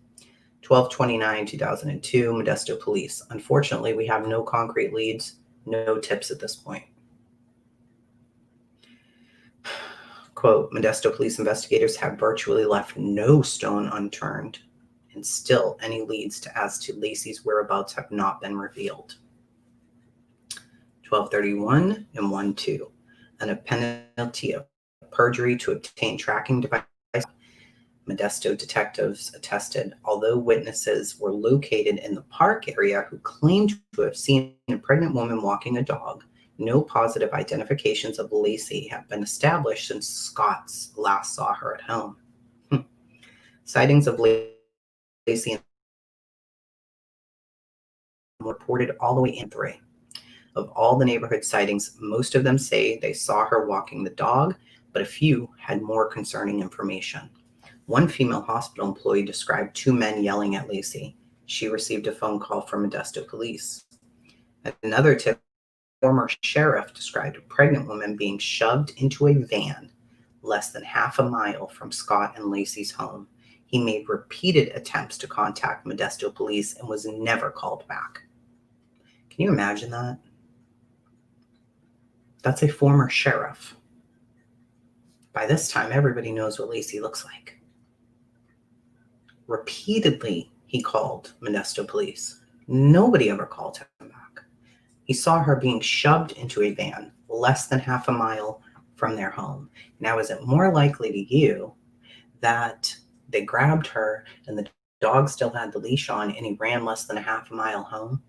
12/29/2002, Modesto police. Unfortunately, we have no concrete leads, no tips at this point. Quote, Modesto police investigators have virtually left no stone unturned, and still any leads as to Laci's whereabouts have not been revealed. 12/31 and 1/2, and a penalty of perjury to obtain tracking device. Modesto detectives attested, although witnesses were located in the park area who claimed to have seen a pregnant woman walking a dog, no positive identifications of Laci have been established since Scott last saw her at home. Sightings of Laci reported all the way in Frey. Of all the neighborhood sightings, most of them say they saw her walking the dog, but a few had more concerning information. One female hospital employee described 2 men yelling at Laci. She received a phone call from Modesto police. Another tip, former sheriff described a pregnant woman being shoved into a van less than half a mile from Scott and Laci's home. He made repeated attempts to contact Modesto police and was never called back. Can you imagine that? That's a former sheriff. By this time, everybody knows what Laci looks like. Repeatedly, he called Modesto police. Nobody ever called him back. He saw her being shoved into a van less than half a mile from their home. Now, is it more likely to you that they grabbed her and the dog still had the leash on and he ran less than a half a mile home?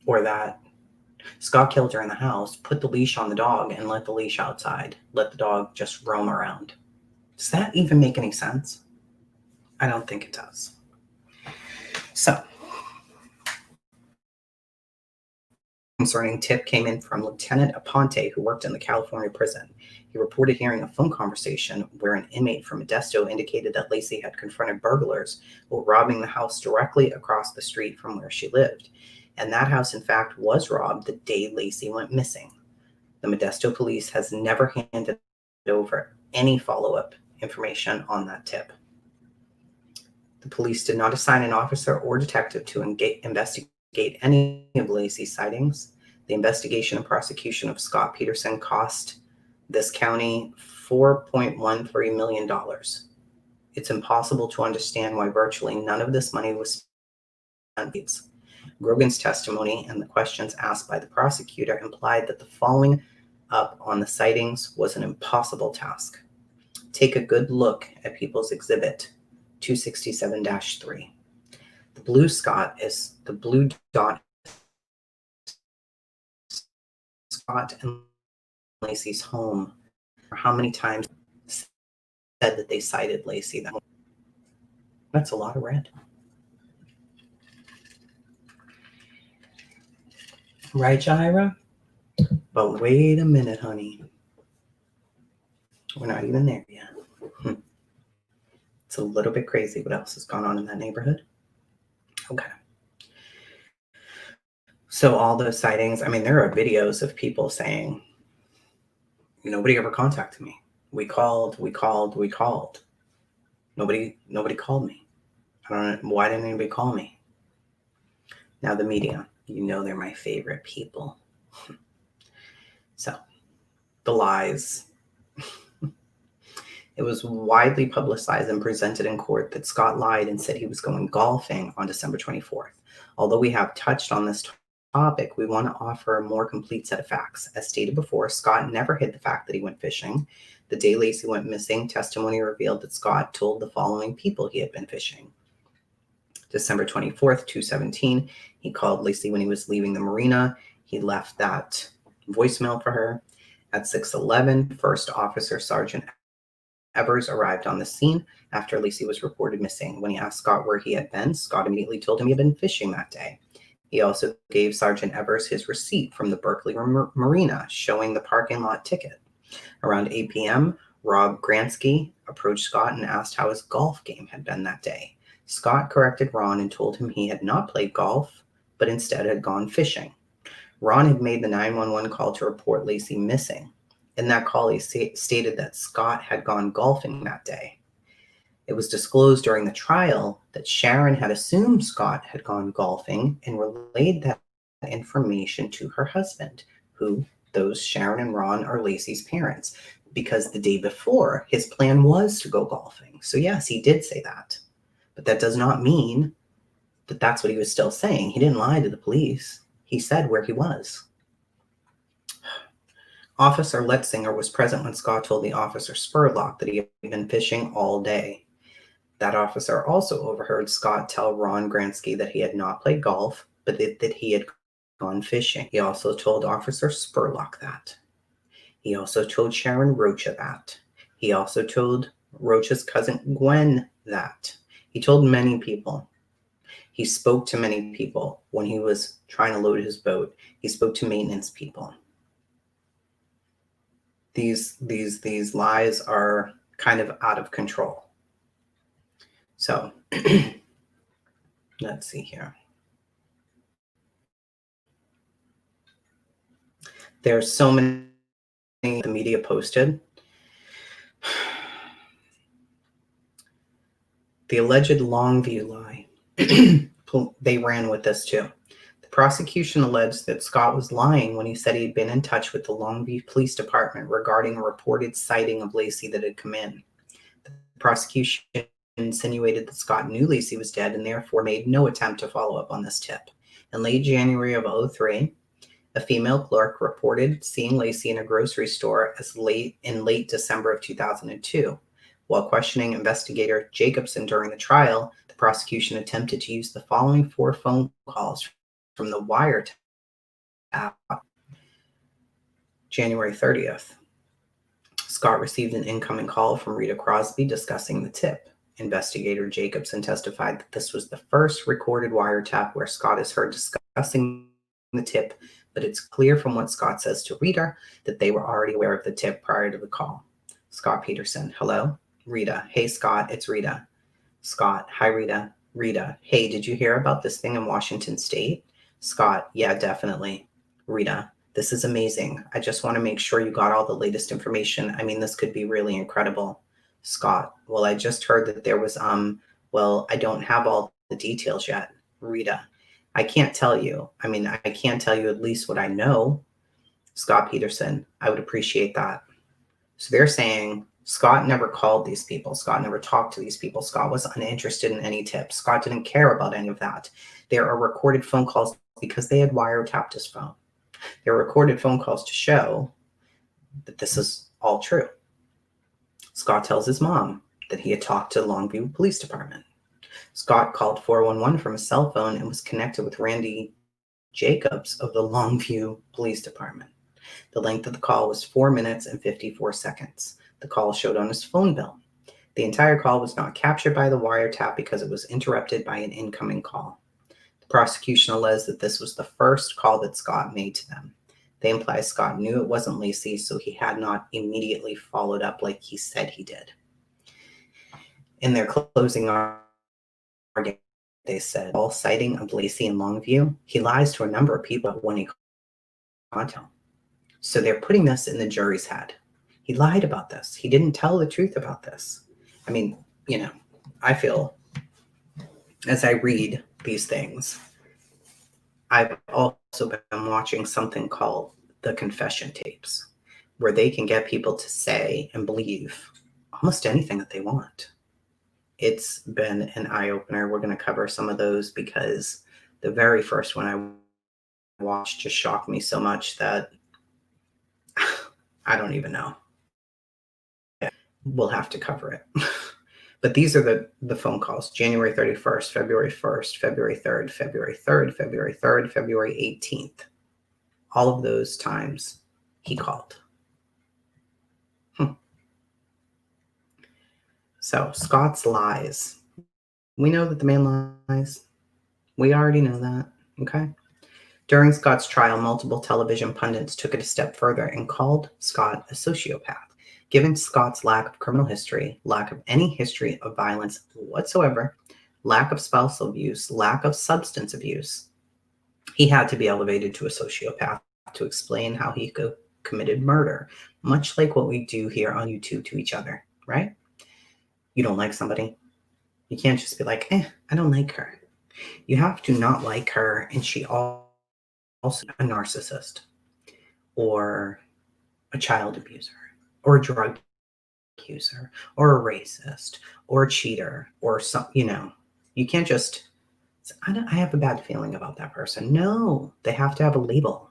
Or that Scott killed her in the house, put the leash on the dog, and let the leash outside, let the dog just roam around? Does that even make any sense? I don't think it does. So, concerning tip came in from Lieutenant Aponte, who worked in the California prison. He reported hearing a phone conversation where an inmate from Modesto indicated that Laci had confronted burglars who were robbing the house directly across the street from where she lived. And that house, in fact, was robbed the day Laci went missing. The Modesto police has never handed over any follow-up information on that tip. The police did not assign an officer or detective to investigate any of Laci's sightings. The investigation and prosecution of Scott Peterson cost this county $4.13 million. It's impossible to understand why virtually none of this money was spent. Grogan's testimony and the questions asked by the prosecutor implied that the following up on the sightings was an impossible task. Take a good look at People's Exhibit 267-3. The blue dot Scott and Laci's home. How many times said that they cited Laci that morning? That's a lot of red. Right, Jaira? But wait a minute, honey. We're not even there yet. It's a little bit crazy what else has gone on in that neighborhood. Okay. So all those sightings, I mean, there are videos of people saying, nobody ever contacted me. We called. Nobody called me. I don't know. Why didn't anybody call me? Now the media, they're my favorite people. So the lies. It was widely publicized and presented in court that Scott lied and said he was going golfing on December 24th. Although we have touched on this topic, we want to offer a more complete set of facts. As stated before, Scott never hid the fact that he went fishing. The day Laci went missing, testimony revealed that Scott told the following people he had been fishing. December 24th, 2:17, he called Laci when he was leaving the marina. He left that voicemail for her. At 6:11, First Officer Sergeant Evers arrived on the scene after Laci was reported missing. When he asked Scott where he had been, Scott immediately told him he had been fishing that day. He also gave Sergeant Evers his receipt from the Berkeley Marina showing the parking lot ticket. Around 8 p.m., Rob Gransky approached Scott and asked how his golf game had been that day. Scott corrected Ron and told him he had not played golf, but instead had gone fishing. Ron had made the 911 call to report Laci missing. In that call, he stated that Scott had gone golfing that day. It was disclosed during the trial that Sharon had assumed Scott had gone golfing and relayed that information to her husband, who, those Sharon and Ron, are Laci's parents, because the day before, his plan was to go golfing. So yes, he did say that. But that does not mean that that's what he was still saying. He didn't lie to the police. He said where he was. Officer Letzinger was present when Scott told the officer Spurlock that he had been fishing all day. That officer also overheard Scott tell Ron Gransky that he had not played golf, but that he had gone fishing. He also told Officer Spurlock that. He also told Sharon Rocha that. He also told Rocha's cousin Gwen that. He told many people. He spoke to many people when he was trying to load his boat. He spoke to maintenance people. These lies are kind of out of control. So let's see here. There's so many things the media posted. The alleged Longview lie. They ran with this too. The prosecution alleged that Scott was lying when he said he'd been in touch with the Longview Police Department regarding a reported sighting of Laci that had come in. The prosecution insinuated that Scott knew Laci was dead and therefore made no attempt to follow up on this tip. In late January of 2003, a female clerk reported seeing Laci in a grocery store in late December of 2002. While questioning investigator Jacobson during the trial, the prosecution attempted to use the following 4 phone calls from the wiretap. January 30th. Scott received an incoming call from Rita Crosby discussing the tip. Investigator Jacobson testified that this was the first recorded wiretap where Scott is heard discussing the tip, but it's clear from what Scott says to Rita that they were already aware of the tip prior to the call. Scott Peterson, hello? Rita, hey Scott, it's Rita. Scott, hi Rita. Rita, hey, did you hear about this thing in Washington State? Scott, yeah, definitely. Rita, this is amazing. I just want to make sure you got all the latest information. I mean, this could be really incredible. Scott, well, I just heard that there was, well, I don't have all the details yet. Rita, I can't tell you. I mean, I can tell you at least what I know. Scott Peterson, I would appreciate that. So they're saying Scott never called these people. Scott never talked to these people. Scott was uninterested in any tips. Scott didn't care about any of that. There are recorded phone calls because they had wiretapped his phone. There are recorded phone calls to show that this is all true. Scott tells his mom that he had talked to Longview Police Department. Scott called 411 from his cell phone and was connected with Randy Jacobs of the Longview Police Department. The length of the call was 4 minutes and 54 seconds. The call showed on his phone bill. The entire call was not captured by the wiretap because it was interrupted by an incoming call. The prosecution alleged that this was the first call that Scott made to them. They imply Scott knew it wasn't Laci, so he had not immediately followed up like he said he did. In their closing argument, they said, all sighting of Laci in Longview, he lies to a number of people when he contact. So they're putting this in the jury's head. He lied about this. He didn't tell the truth about this. I mean, you know, I feel as I read these things, I've also been watching something called the confession tapes, where they can get people to say and believe almost anything that they want. It's been an eye-opener. We're going to cover some of those because the very first one I watched just shocked me so much that I don't even know. We'll have to cover it. But these are the phone calls. January 31st, February 1st, February 3rd, February 3rd, February 3rd, February 18th. All of those times he called. So Scott's lies. We know that the man lies. We already know that, okay? During Scott's trial, multiple television pundits took it a step further and called Scott a sociopath. Given Scott's lack of criminal history, lack of any history of violence whatsoever, lack of spousal abuse, lack of substance abuse, he had to be elevated to a sociopath to explain how he committed murder, much like what we do here on YouTube to each other, right? You don't like somebody, you can't just be like, I don't like her. You have to not like her, and she also a narcissist or a child abuser or a drug user or a racist or a cheater or some, you can't just say, I have a bad feeling about that person. No, they have to have a label.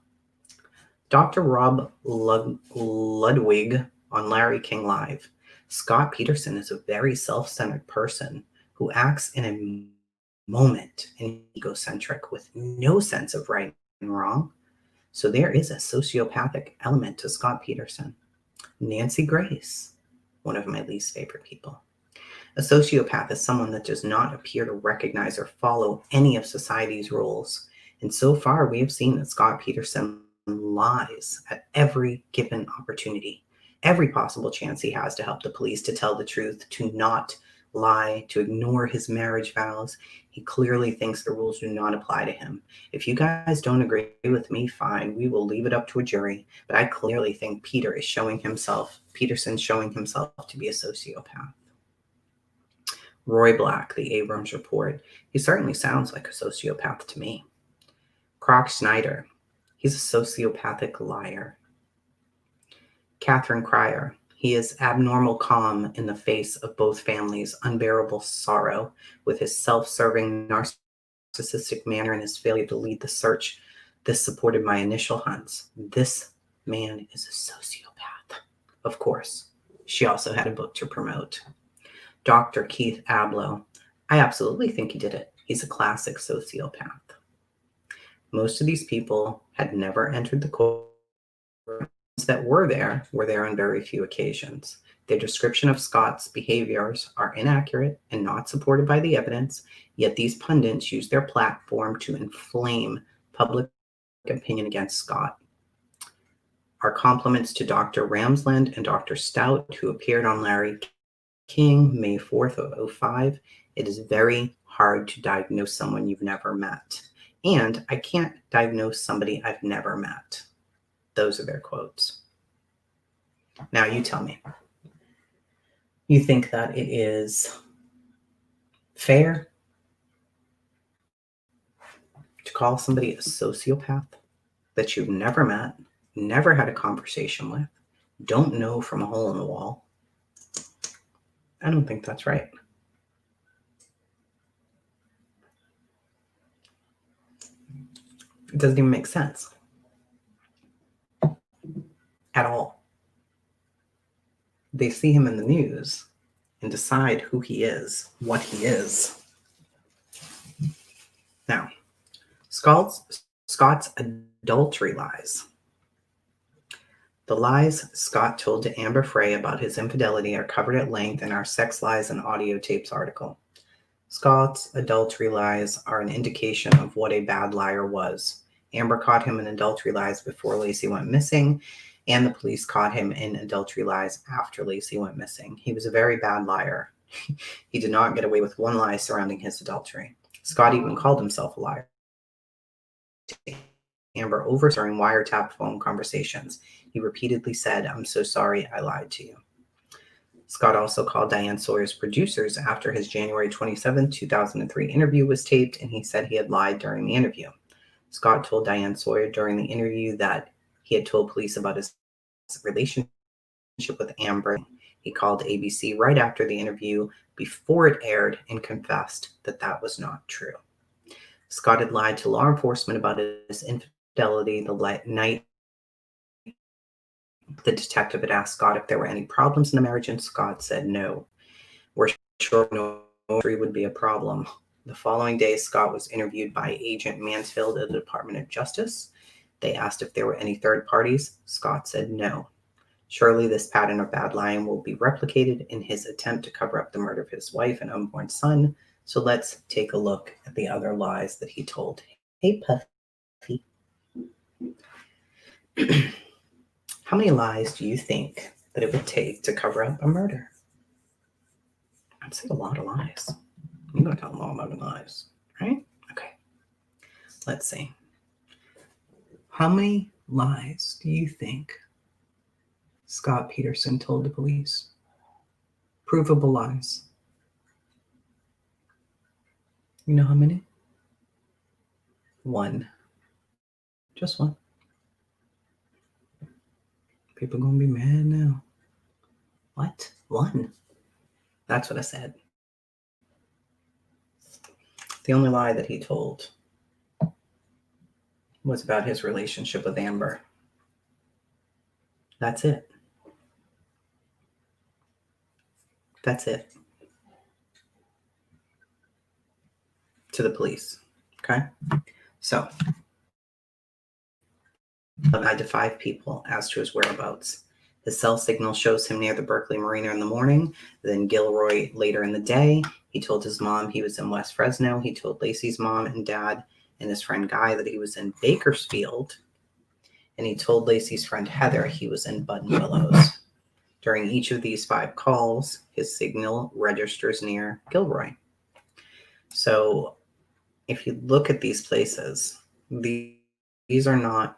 Dr. Rob Ludwig on Larry King Live. Scott Peterson is a very self-centered person who acts in a moment and egocentric with no sense of right and wrong. So there is a sociopathic element to Scott Peterson. Nancy Grace, one of my least favorite people. A sociopath is someone that does not appear to recognize or follow any of society's rules. And so far, we have seen that Scott Peterson lies at every given opportunity, every possible chance he has to help the police, to tell the truth, to not lie, to ignore his marriage vows. He clearly thinks the rules do not apply to him. If you guys don't agree with me, fine, we will leave it up to a jury. But I clearly think Peterson's showing himself to be a sociopath. Roy Black, the Abrams Report. He certainly sounds like a sociopath to me. Croc Snyder. He's a sociopathic liar. Catherine Cryer. He is abnormal calm in the face of both families' unbearable sorrow, with his self-serving narcissistic manner and his failure to lead the search. This supported my initial hunts. This man is a sociopath. Of course, she also had a book to promote. Dr. Keith Ablow. I absolutely think he did it. He's a classic sociopath. Most of these people had never entered the court. That were there on very few occasions. Their description of Scott's behaviors are inaccurate and not supported by the evidence, yet these pundits use their platform to inflame public opinion against Scott. Our compliments to Dr. Ramsland and Dr. Stout, who appeared on Larry King May 4th of 2005. It is very hard to diagnose someone you've never met. And I can't diagnose somebody I've never met. Those are their quotes. Now you tell me. You think that it is fair to call somebody a sociopath that you've never met, never had a conversation with, don't know from a hole in the wall? I don't think that's right. It doesn't even make sense. At all. They see him in the news and decide who he is, what he is. Now, Scott's adultery lies. The lies Scott told to Amber Frey about his infidelity are covered at length in our Sex Lies and Audio Tapes article. Scott's adultery lies are an indication of what a bad liar was. Amber caught him in adultery lies before Laci went missing, and the police caught him in adultery lies after Laci went missing. He was a very bad liar. He did not get away with one lie surrounding his adultery. Scott even called himself a liar. Amber over during wiretap phone conversations. He repeatedly said, "I'm so sorry, I lied to you." Scott also called Diane Sawyer's producers after his January 27, 2003 interview was taped, and he said he had lied during the interview. Scott told Diane Sawyer during the interview that he had told police about his relationship with Amber. He called ABC right after the interview before it aired and confessed that that was not true. Scott had lied to law enforcement about his infidelity the night the detective had asked Scott if there were any problems in the marriage, and Scott said no. We're sure no would be a problem. The following day, Scott was interviewed by Agent Mansfield at the Department of Justice. They asked if there were any third parties. Scott said no. Surely this pattern of bad lying will be replicated in his attempt to cover up the murder of his wife and unborn son. So let's take a look at the other lies that he told. Hey, Puffy. How many lies do you think that it would take to cover up a murder? I'd say a lot of lies. You're going to tell them all about the lies, right? Okay. Let's see. How many lies do you think Scott Peterson told the police? Provable lies. You know how many? One. Just one. People are going to be mad now. What? One? That's what I said. The only lie that he told was about his relationship with Amber. That's it. That's it. To the police. Okay? So, lied to 5 people as to his whereabouts. His cell signal shows him near the Berkeley Marina in the morning, then Gilroy later in the day. He told his mom he was in West Fresno. He told Laci's mom and dad and his friend Guy that he was in Bakersfield. And he told Laci's friend Heather he was in Buttonwillows. During each of these 5 calls, his signal registers near Gilroy. So if you look at these places, these are not...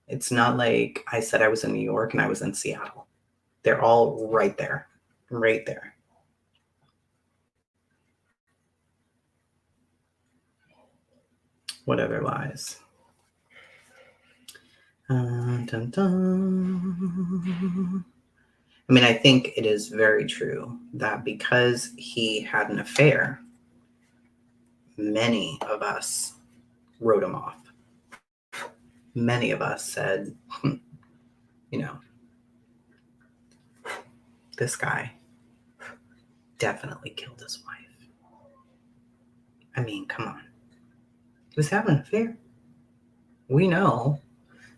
It's not like I said I was in New York and I was in Seattle. They're all right there. Right there. What other lies? Dun, dun. I mean, I think it is very true that because he had an affair, many of us wrote him off. Many of us said, this guy definitely killed his wife. I mean, come on. He was having an affair. We know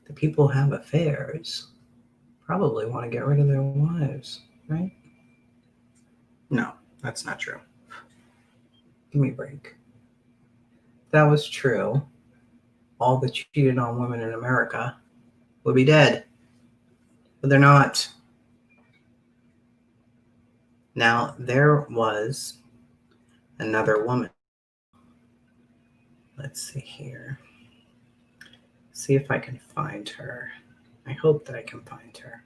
that people who have affairs probably want to get rid of their wives, right? No, that's not true. Give me a break. If that was true, all the cheated on women in America would be dead. But they're not. Now, there was another woman. Let's see here. See if I can find her. I hope that I can find her.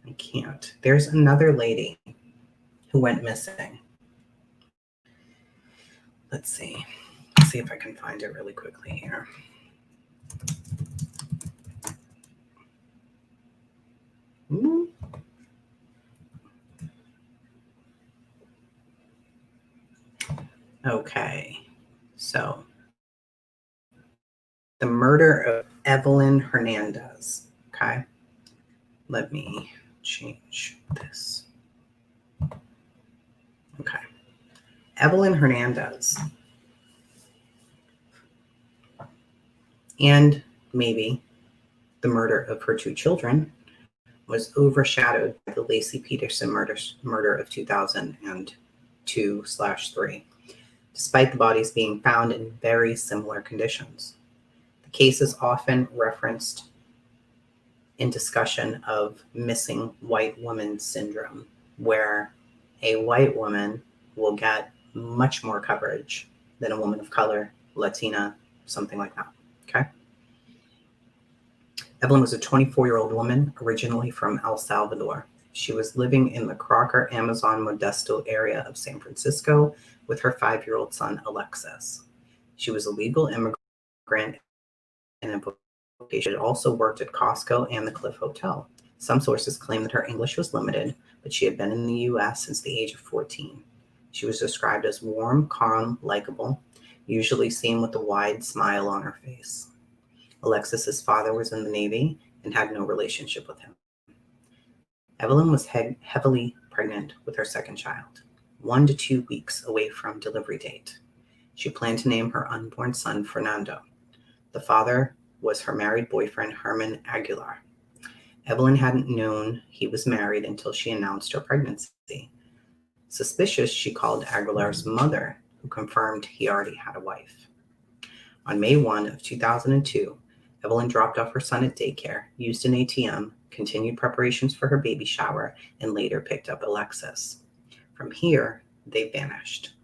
I can't. There's another lady who went missing. Let's see. Let's see if I can find it really quickly here. Ooh. Okay, so the murder of Evelyn Hernandez. Okay, let me change this. Okay, Evelyn Hernandez, and maybe the murder of her 2 children was overshadowed by the Laci Peterson murder of 2002/3. Despite the bodies being found in very similar conditions. The case is often referenced in discussion of missing white woman syndrome, where a white woman will get much more coverage than a woman of color, Latina, something like that. Okay. Evelyn was a 24-year-old woman originally from El Salvador. She was living in the Crocker, Amazon Modesto area of San Francisco with her 5-year-old son, Alexis. She was a legal immigrant and she had also worked at Costco and the Cliff Hotel. Some sources claim that her English was limited, but she had been in the U.S. since the age of 14. She was described as warm, calm, likable, usually seen with a wide smile on her face. Alexis's father was in the Navy and had no relationship with him. Evelyn was heavily pregnant with her second child, 1 to 2 weeks away from delivery date. She planned to name her unborn son Fernando. The father was her married boyfriend, Herman Aguilar. Evelyn hadn't known he was married until she announced her pregnancy. Suspicious, she called Aguilar's mother, who confirmed he already had a wife. On May 1 of 2002, Evelyn dropped off her son at daycare, used an ATM, continued preparations for her baby shower, and later picked up Alexis. From here, they vanished.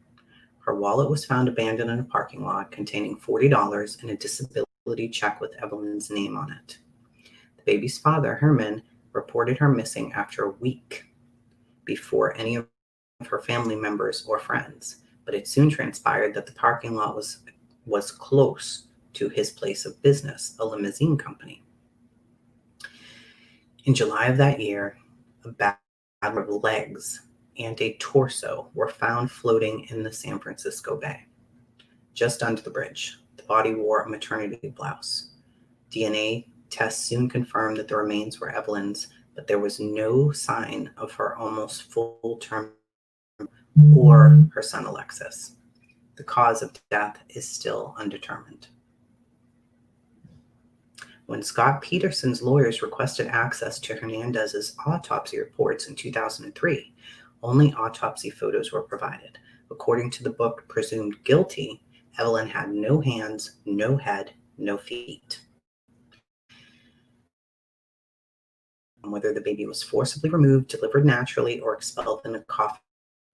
Her wallet was found abandoned in a parking lot containing $40 and a disability check with Evelyn's name on it. The baby's father, Herman, reported her missing after a week before any of her family members or friends, but it soon transpired that the parking lot was close to his place of business, a limousine company. In July of that year, a bag of legs and a torso were found floating in the San Francisco Bay, just under the bridge. The body wore a maternity blouse. DNA tests soon confirmed that the remains were Evelyn's, but there was no sign of her almost full-term or her son Alexis. The cause of death is still undetermined. When Scott Peterson's lawyers requested access to Hernandez's autopsy reports in 2003, only autopsy photos were provided. According to the book Presumed Guilty, Evelyn had no hands, no head, no feet. Whether the baby was forcibly removed, delivered naturally, or expelled in a coffin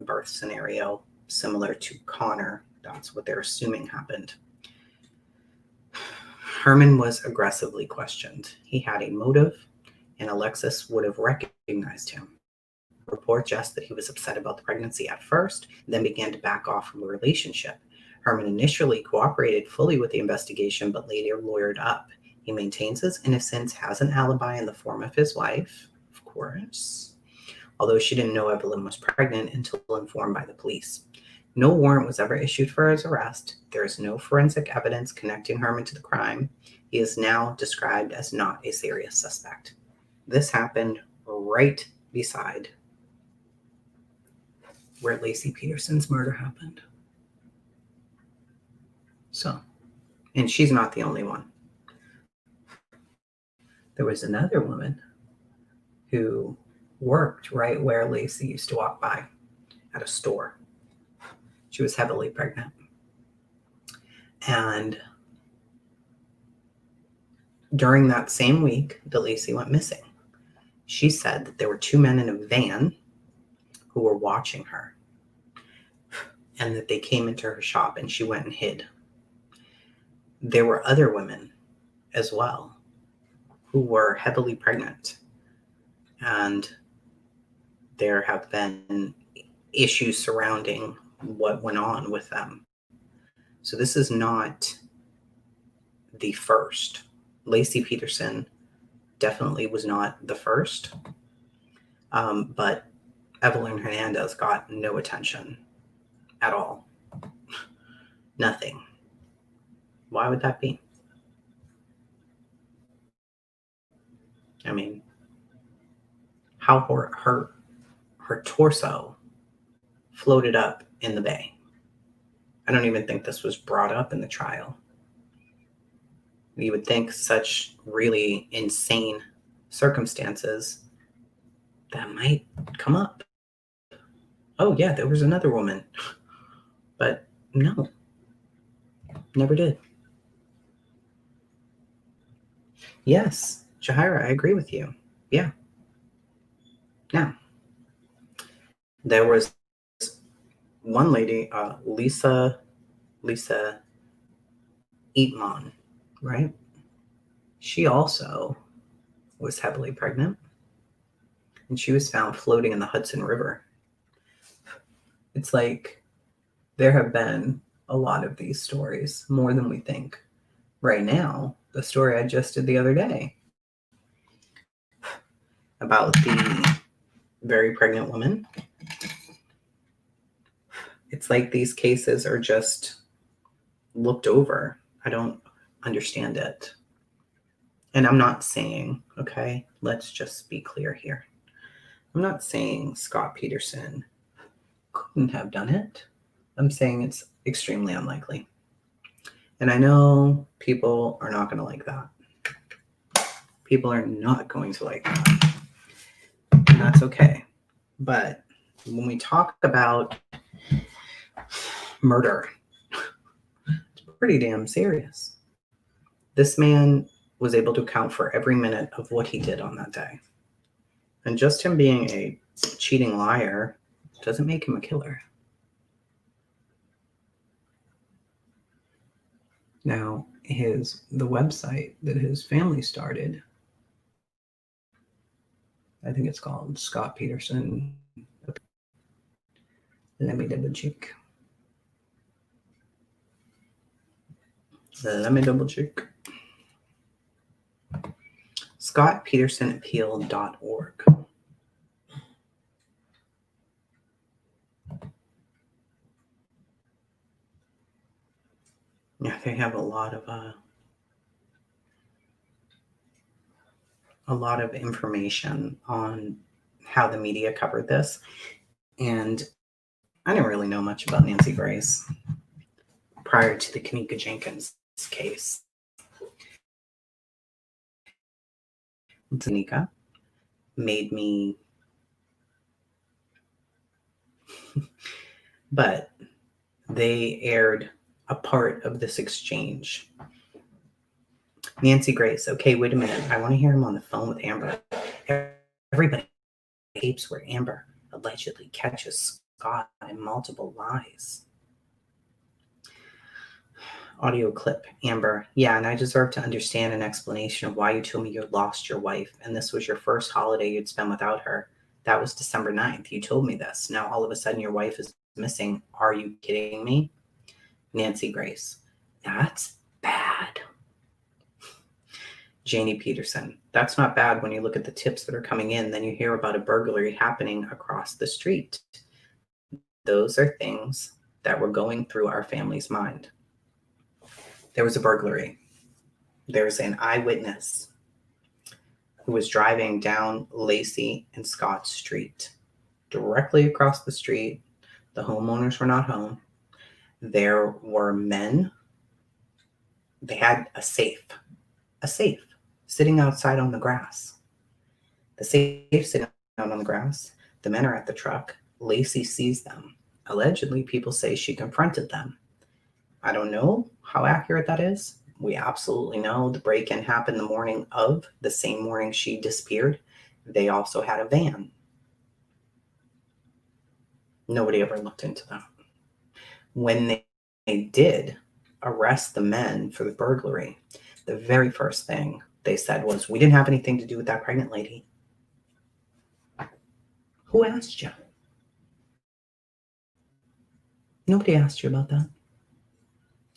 birth scenario similar to Connor, that's what they're assuming happened. Herman was aggressively questioned. He had a motive, and Alexis would have recognized him. Report suggests that he was upset about the pregnancy at first, then began to back off from the relationship. Herman initially cooperated fully with the investigation, but later lawyered up. He maintains his innocence, has an alibi in the form of his wife, of course, although she didn't know Evelyn was pregnant until informed by the police. No warrant was ever issued for his arrest. There is no forensic evidence connecting Herman to the crime. He is now described as not a serious suspect. This happened right beside where Laci Peterson's murder happened. So, and she's not the only one. There was another woman who worked right where Laci used to walk by at a store. She was heavily pregnant. And during that same week that Laci went missing, she said that there were two men in a van who were watching her and that they came into her shop and she went and hid. There were other women as well who were heavily pregnant, and there have been issues surrounding what went on with them. So this is not the first. Laci Peterson definitely was not the first, but Evelyn Hernandez got no attention at all. Nothing. Why would that be? I mean, how her torso floated up in the bay. I don't even think this was brought up in the trial. You would think such really insane circumstances that might come up. Oh yeah, there was another woman. But no, never did. Yes, Jahira, I agree with you. Yeah. Now, there was one lady, Lisa Eatmon, right? She also was heavily pregnant, and she was found floating in the Hudson River. It's like there have been a lot of these stories, more than we think. Right now, the story I just did the other day about the very pregnant woman. It's like these cases are just looked over. I don't understand it. And I'm not saying, okay, let's just be clear here. I'm not saying Scott Peterson couldn't have done it. I'm saying it's extremely unlikely. And I know people are not going to like that. People are not going to like that. And that's okay. But when we talk about murder, it's pretty damn serious. This man was able to account for every minute of what he did on that day. And just him being a cheating liar doesn't make him a killer. Now, the website that his family started, I think it's called Scott Peterson. Let me double check. ScottPetersonAppeal.org. Yeah, they have a lot of information on how the media covered this. And I didn't really know much about Nancy Grace prior to the Kanika Jenkins case. Kanika made me, but they aired a part of this exchange. Nancy Grace, okay, wait a minute. I want to hear him on the phone with Amber. Everybody tapes where Amber allegedly catches Scott in multiple lies. Audio clip, Amber. Yeah, and I deserve to understand an explanation of why you told me you lost your wife and this was your first holiday you'd spend without her. That was December 9th. You told me this. Now all of a sudden your wife is missing. Are you kidding me? Nancy Grace. That's bad. Janie Peterson. That's not bad when you look at the tips that are coming in. Then you hear about a burglary happening across the street. Those are things that were going through our family's mind. There was a burglary. There's an eyewitness who was driving down Laci and Scott Street. Directly across the street, the homeowners were not home. There were men. They had a safe sitting outside on the grass. The safe sitting out on the grass. The men are at the truck. Laci sees them. Allegedly, people say she confronted them. I don't know how accurate that is. We absolutely know the break-in happened the same morning she disappeared. They also had a van. Nobody ever looked into that. When they did arrest the men for the burglary, the very first thing they said was, we didn't have anything to do with that pregnant lady. Who asked you? Nobody asked you about that.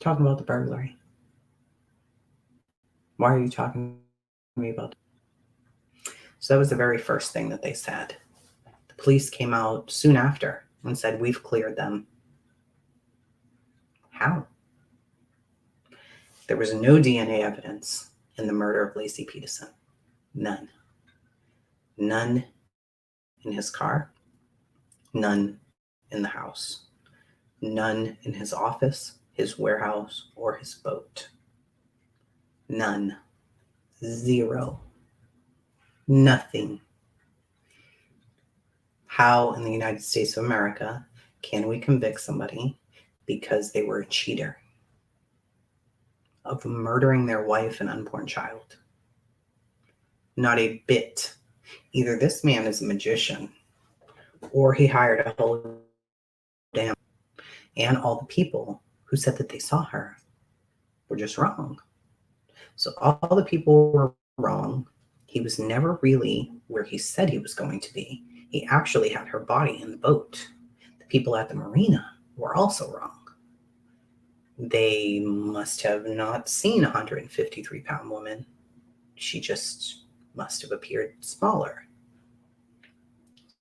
Talking about the burglary. Why are you talking to me about that? So that was the very first thing that they said. The police came out soon after and said, we've cleared them. How? There was no DNA evidence in the murder of Laci Peterson. None. None in his car. None in the house. None in his office, his warehouse, or his boat. None. Zero. Nothing. How in the United States of America can we convict somebody because they were a cheater of murdering their wife and unborn child? Not a bit. Either this man is a magician or he hired a whole damn, and all the people who said that they saw her were just wrong. So all the people were wrong. He was never really where he said he was going to be. He actually had her body in the boat. The people at the marina were also wrong. They must have not seen a 153-pound woman. She just must have appeared smaller.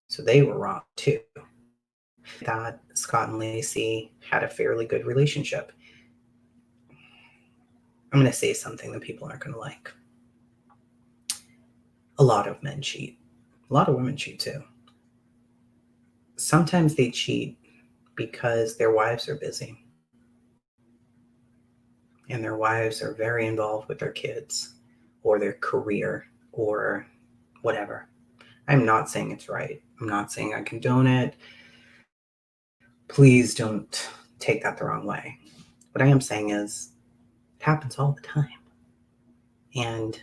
So they were wrong too. That Scott and Laci had a fairly good relationship. I'm going to say something that people aren't going to like. A lot of men cheat. A lot of women cheat too. Sometimes they cheat because their wives are busy. And their wives are very involved with their kids or their career or whatever. I'm not saying it's right. I'm not saying I condone it. Please don't take that the wrong way. What I am saying is it happens all the time. And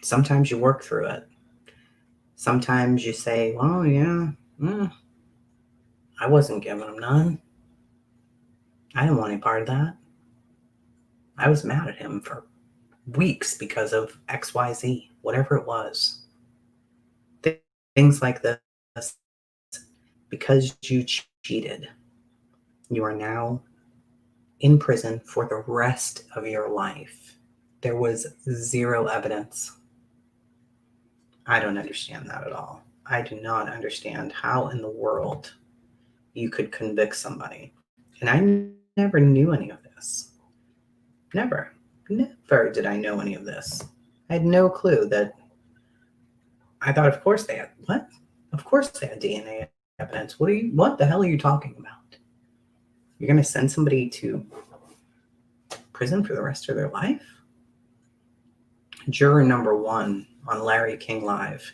sometimes you work through it. Sometimes you say, well, yeah, I wasn't giving him none. I didn't want any part of that. I was mad at him for weeks because of XYZ, whatever it was. Things like this. Because you cheated, you are now in prison for the rest of your life. There was zero evidence. I don't understand that at all. I do not understand how in the world you could convict somebody. And I never knew any of this. Never did I know any of this. I had no clue that. I thought, of course they had. What? Of course they had DNA evidence. What the hell are you talking about? You're going to send somebody to prison for the rest of their life? Juror number 1 on Larry King Live.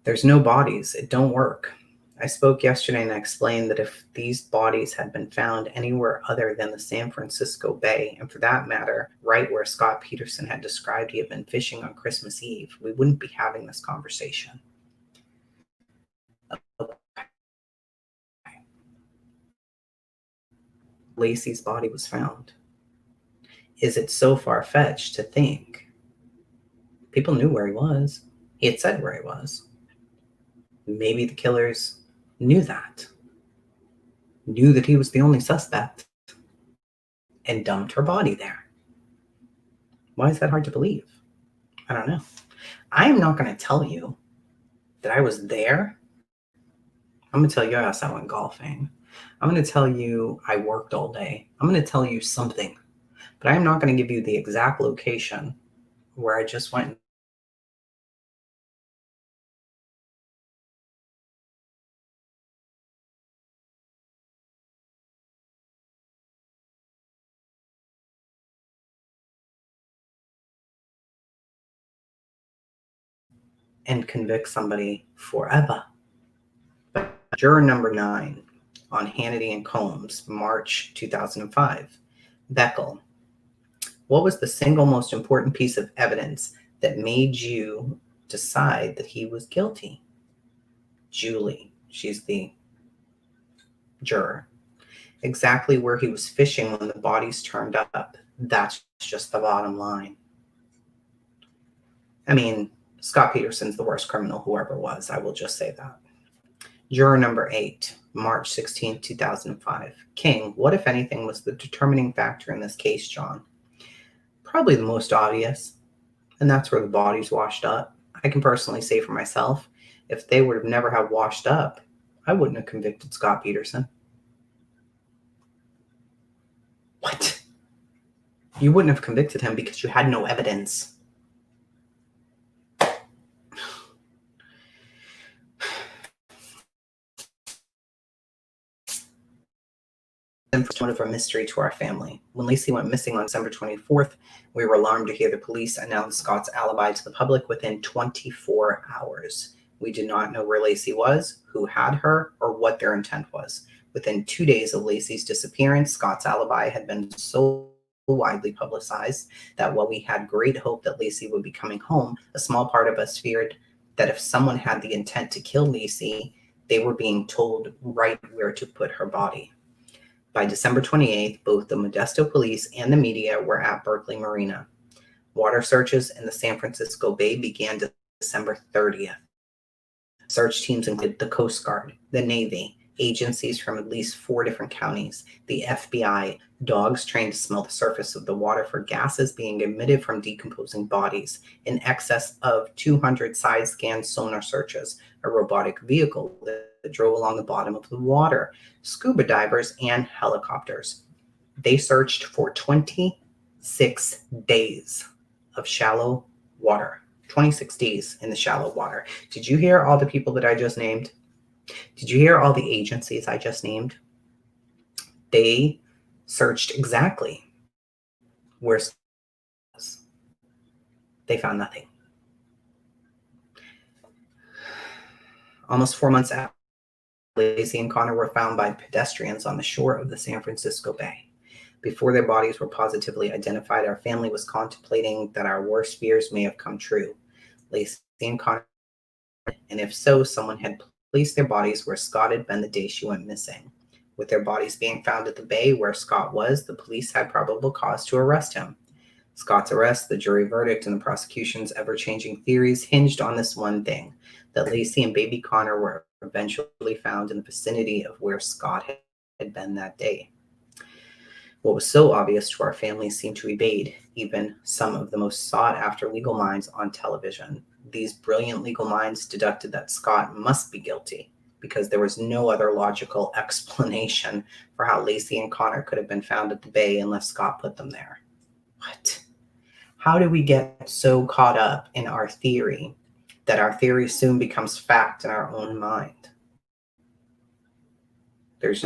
There's no bodies. It don't work. I spoke yesterday and I explained that if these bodies had been found anywhere other than the San Francisco Bay, and for that matter, right where Scott Peterson had described he had been fishing on Christmas Eve, we wouldn't be having this conversation. Laci's body was found. Is it so far-fetched to think people knew where he was? He had said where he was. Maybe the killers knew that he was the only suspect, and dumped her body there. Why is that hard to believe? I don't know. I am not going to tell you that I was there. I'm going to tell you, yes, I went golfing. I'm going to tell you I worked all day. I'm going to tell you something, but I'm not going to give you the exact location where I just went. And convict somebody forever. But juror number 9 on Hannity and Combs, March 2005. Beckel. What was the single most important piece of evidence that made you decide that he was guilty? Julie. She's the juror. Exactly where he was fishing when the bodies turned up. That's just the bottom line. I mean, Scott Peterson's the worst criminal, whoever was. I will just say that. Juror number 8, March 16, 2005. King, what, if anything, was the determining factor in this case, John? Probably the most obvious, and that's where the bodies washed up. I can personally say for myself, if they would have never have washed up, I wouldn't have convicted Scott Peterson. What? You wouldn't have convicted him because you had no evidence. Of a mystery to our family. When Laci went missing on December 24th, we were alarmed to hear the police announce Scott's alibi to the public within 24 hours. We did not know where Laci was, who had her, or what their intent was. Within 2 days of Laci's disappearance, Scott's alibi had been so widely publicized that while we had great hope that Laci would be coming home, a small part of us feared that if someone had the intent to kill Laci, they were being told right where to put her body. By December 28th, both the Modesto police and the media were at Berkeley Marina. Water searches in the San Francisco Bay began December 30th. Search teams included the Coast Guard, the Navy, agencies from at least 4 different counties, the FBI, dogs trained to smell the surface of the water for gases being emitted from decomposing bodies, in excess of 200 side scan sonar searches, a robotic vehicle that drove along the bottom of the water, scuba divers, and helicopters. They searched for 26 days of shallow water. 26 days in the shallow water. Did you hear all the people that I just named? Did you hear all the agencies I just named? They searched exactly where Scott was. They found nothing. Almost 4 months Laci and Connor were found by pedestrians on the shore of the San Francisco Bay. Before their bodies were positively identified, our family was contemplating that our worst fears may have come true. Laci and Connor, and if so, someone had placed their bodies where Scott had been the day she went missing. With their bodies being found at the bay where Scott was, the police had probable cause to arrest him. Scott's arrest, the jury verdict, and the prosecution's ever-changing theories hinged on this one thing, that Laci and baby Connor were eventually found in the vicinity of where Scott had been that day. What was so obvious to our family seemed to evade even some of the most sought-after legal minds on television. These brilliant legal minds deducted that Scott must be guilty because there was no other logical explanation for how Laci and Connor could have been found at the bay unless Scott put them there. What? How do we get so caught up in our theory that our theory soon becomes fact in our own mind? There's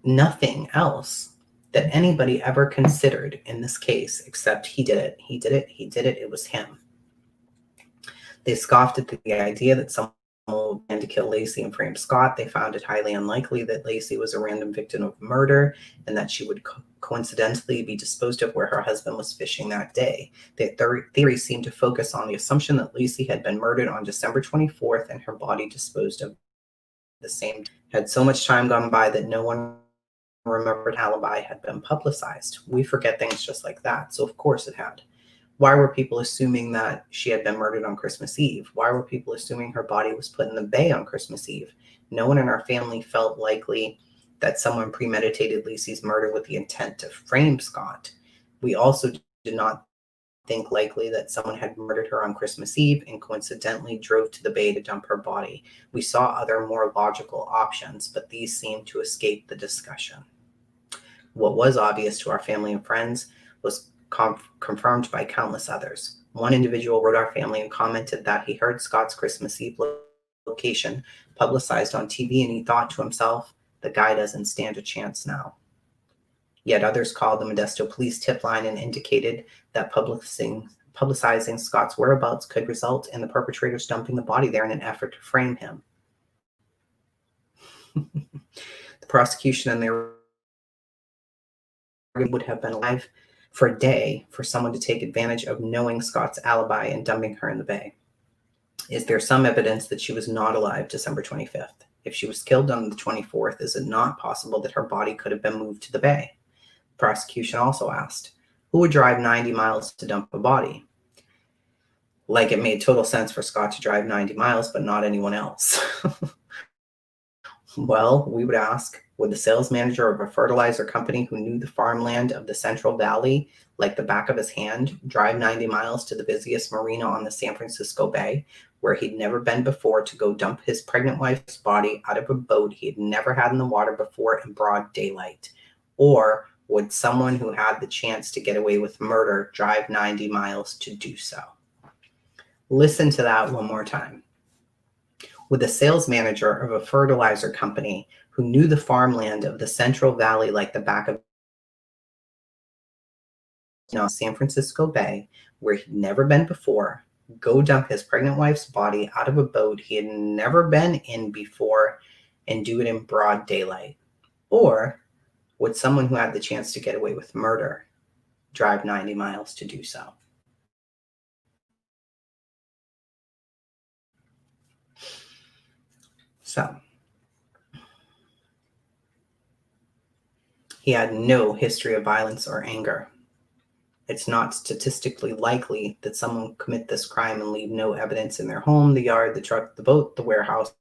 nothing else that anybody ever considered in this case except he did it. He did it. He did it. It was him. They scoffed at the idea that someone planned to kill Laci and frame Scott. They found it highly unlikely that Laci was a random victim of murder and that she would coincidentally be disposed of where her husband was fishing that day. Their theory seemed to focus on the assumption that Laci had been murdered on December 24th and her body disposed of the same day. Had so much time gone by that no one remembered alibi had been publicized. We forget things just like that, so of course it had. Why were people assuming that she had been murdered on Christmas Eve? Why were people assuming her body was put in the bay on Christmas Eve? No one in our family felt likely that someone premeditated Laci's murder with the intent to frame Scott. We also did not think likely that someone had murdered her on Christmas Eve and coincidentally drove to the bay to dump her body. We saw other more logical options, but these seemed to escape the discussion. What was obvious to our family and friends was confirmed by countless others. One individual wrote our family and commented that he heard Scott's Christmas Eve location publicized on TV and he thought to himself, the guy doesn't stand a chance now. Yet others called the Modesto police tip line and indicated that publicizing Scott's whereabouts could result in the perpetrators dumping the body there in an effort to frame him. The prosecution and their would have been alive for a day for someone to take advantage of knowing Scott's alibi and dumping her in the bay. Is there some evidence that she was not alive December 25th? If she was killed on the 24th, is it not possible that her body could have been moved to the bay? The prosecution also asked, who would drive 90 miles to dump a body? Like it made total sense for Scott to drive 90 miles, but not anyone else. Well, we would ask, would the sales manager of a fertilizer company who knew the farmland of the Central Valley like the back of his hand drive 90 miles to the busiest marina on the San Francisco Bay, where he'd never been before, to go dump his pregnant wife's body out of a boat he had never had in the water before in broad daylight? Or would someone who had the chance to get away with murder drive 90 miles to do so? Listen to that one more time. With a sales manager of a fertilizer company who knew the farmland of the Central Valley like the back of San Francisco Bay, where he'd never been before, go dump his pregnant wife's body out of a boat he had never been in before and do it in broad daylight? Or would someone who had the chance to get away with murder drive 90 miles to do so? So, he had no history of violence or anger. It's not statistically likely that someone would commit this crime and leave no evidence in their home, the yard, the truck, the boat, the warehouse,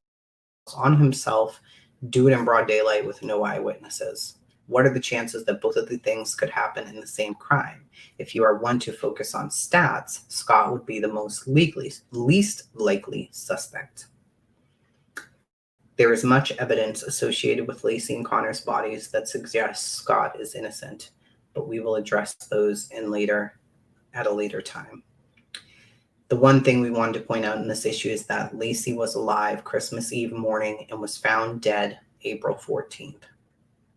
on himself, do it in broad daylight with no eyewitnesses. What are the chances that both of the things could happen in the same crime? If you are one to focus on stats, Scott would be the least likely suspect. There is much evidence associated with Laci and Connor's bodies that suggests Scott is innocent, but we will address those at a later time. The one thing we wanted to point out in this issue is that Laci was alive Christmas Eve morning and was found dead April 14th.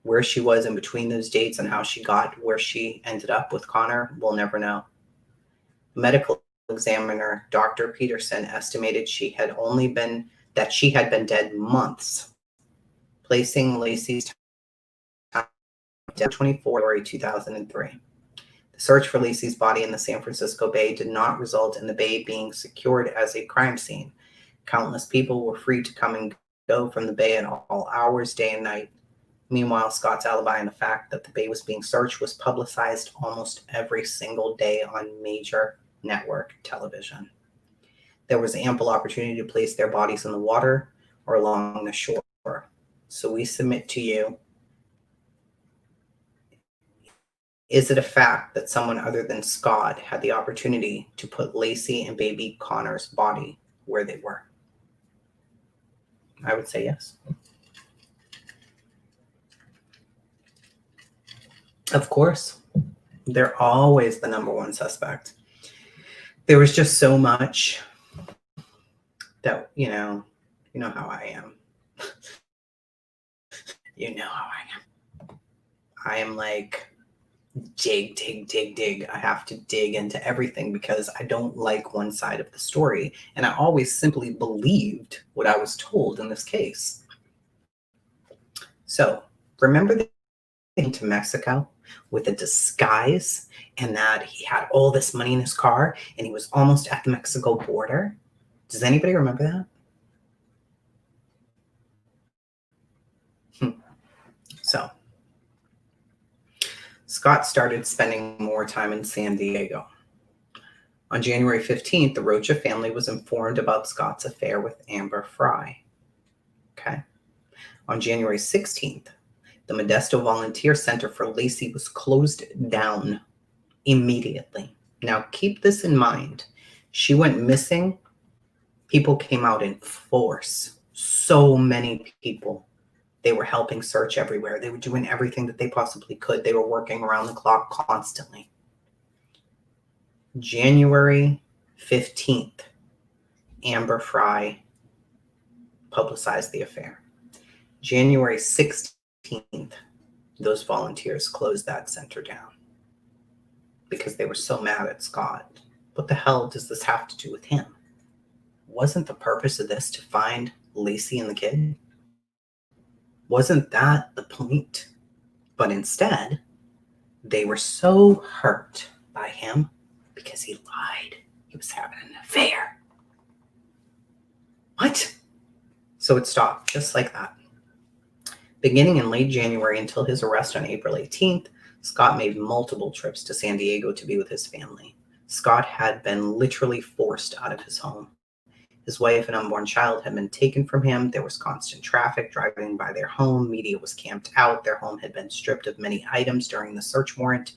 Where she was in between those dates and how she got where she ended up with Connor, we'll never know. Medical examiner Dr. Peterson estimated she had been dead months placing Laci's 24 February 2003. The search for Laci's body in the San Francisco Bay did not result in the bay being secured as a crime scene. Countless people were free to come and go from the bay at all hours, day and night. Meanwhile, Scott's alibi and the fact that the bay was being searched was publicized almost every single day on major network television. There was ample opportunity to place their bodies in the water or along the shore. So we submit to you, is it a fact that someone other than Scott had the opportunity to put Laci and baby Connor's body where they were? I would say yes. Of course, they're always the number one suspect. There was just so much that, you know how I am. You know how I am. I am like, dig. I have to dig into everything because I don't like one side of the story. And I always simply believed what I was told in this case. So remember the thing to Mexico with a disguise and that he had all this money in his car and he was almost at the Mexico border? Does anybody remember that? So Scott started spending more time in San Diego. On January 15th, the Rocha family was informed about Scott's affair with Amber Frey. Okay. On January 16th, the Modesto Volunteer Center for Laci was closed down immediately. Now, keep this in mind. She went missing. People came out in force. So many people. They were helping search everywhere. They were doing everything that they possibly could. They were working around the clock constantly. January 15th, Amber Frey publicized the affair. January 16th, those volunteers closed that center down because they were so mad at Scott. What the hell does this have to do with him? Wasn't the purpose of this to find Laci and the kid? Wasn't that the point? But instead, they were so hurt by him because he lied. He was having an affair. What? So it stopped just like that. Beginning in late January until his arrest on April 18th, Scott made multiple trips to San Diego to be with his family. Scott had been literally forced out of his home. His wife and unborn child had been taken from him. There was constant traffic driving by their home. Media was camped out. Their home had been stripped of many items during the search warrant.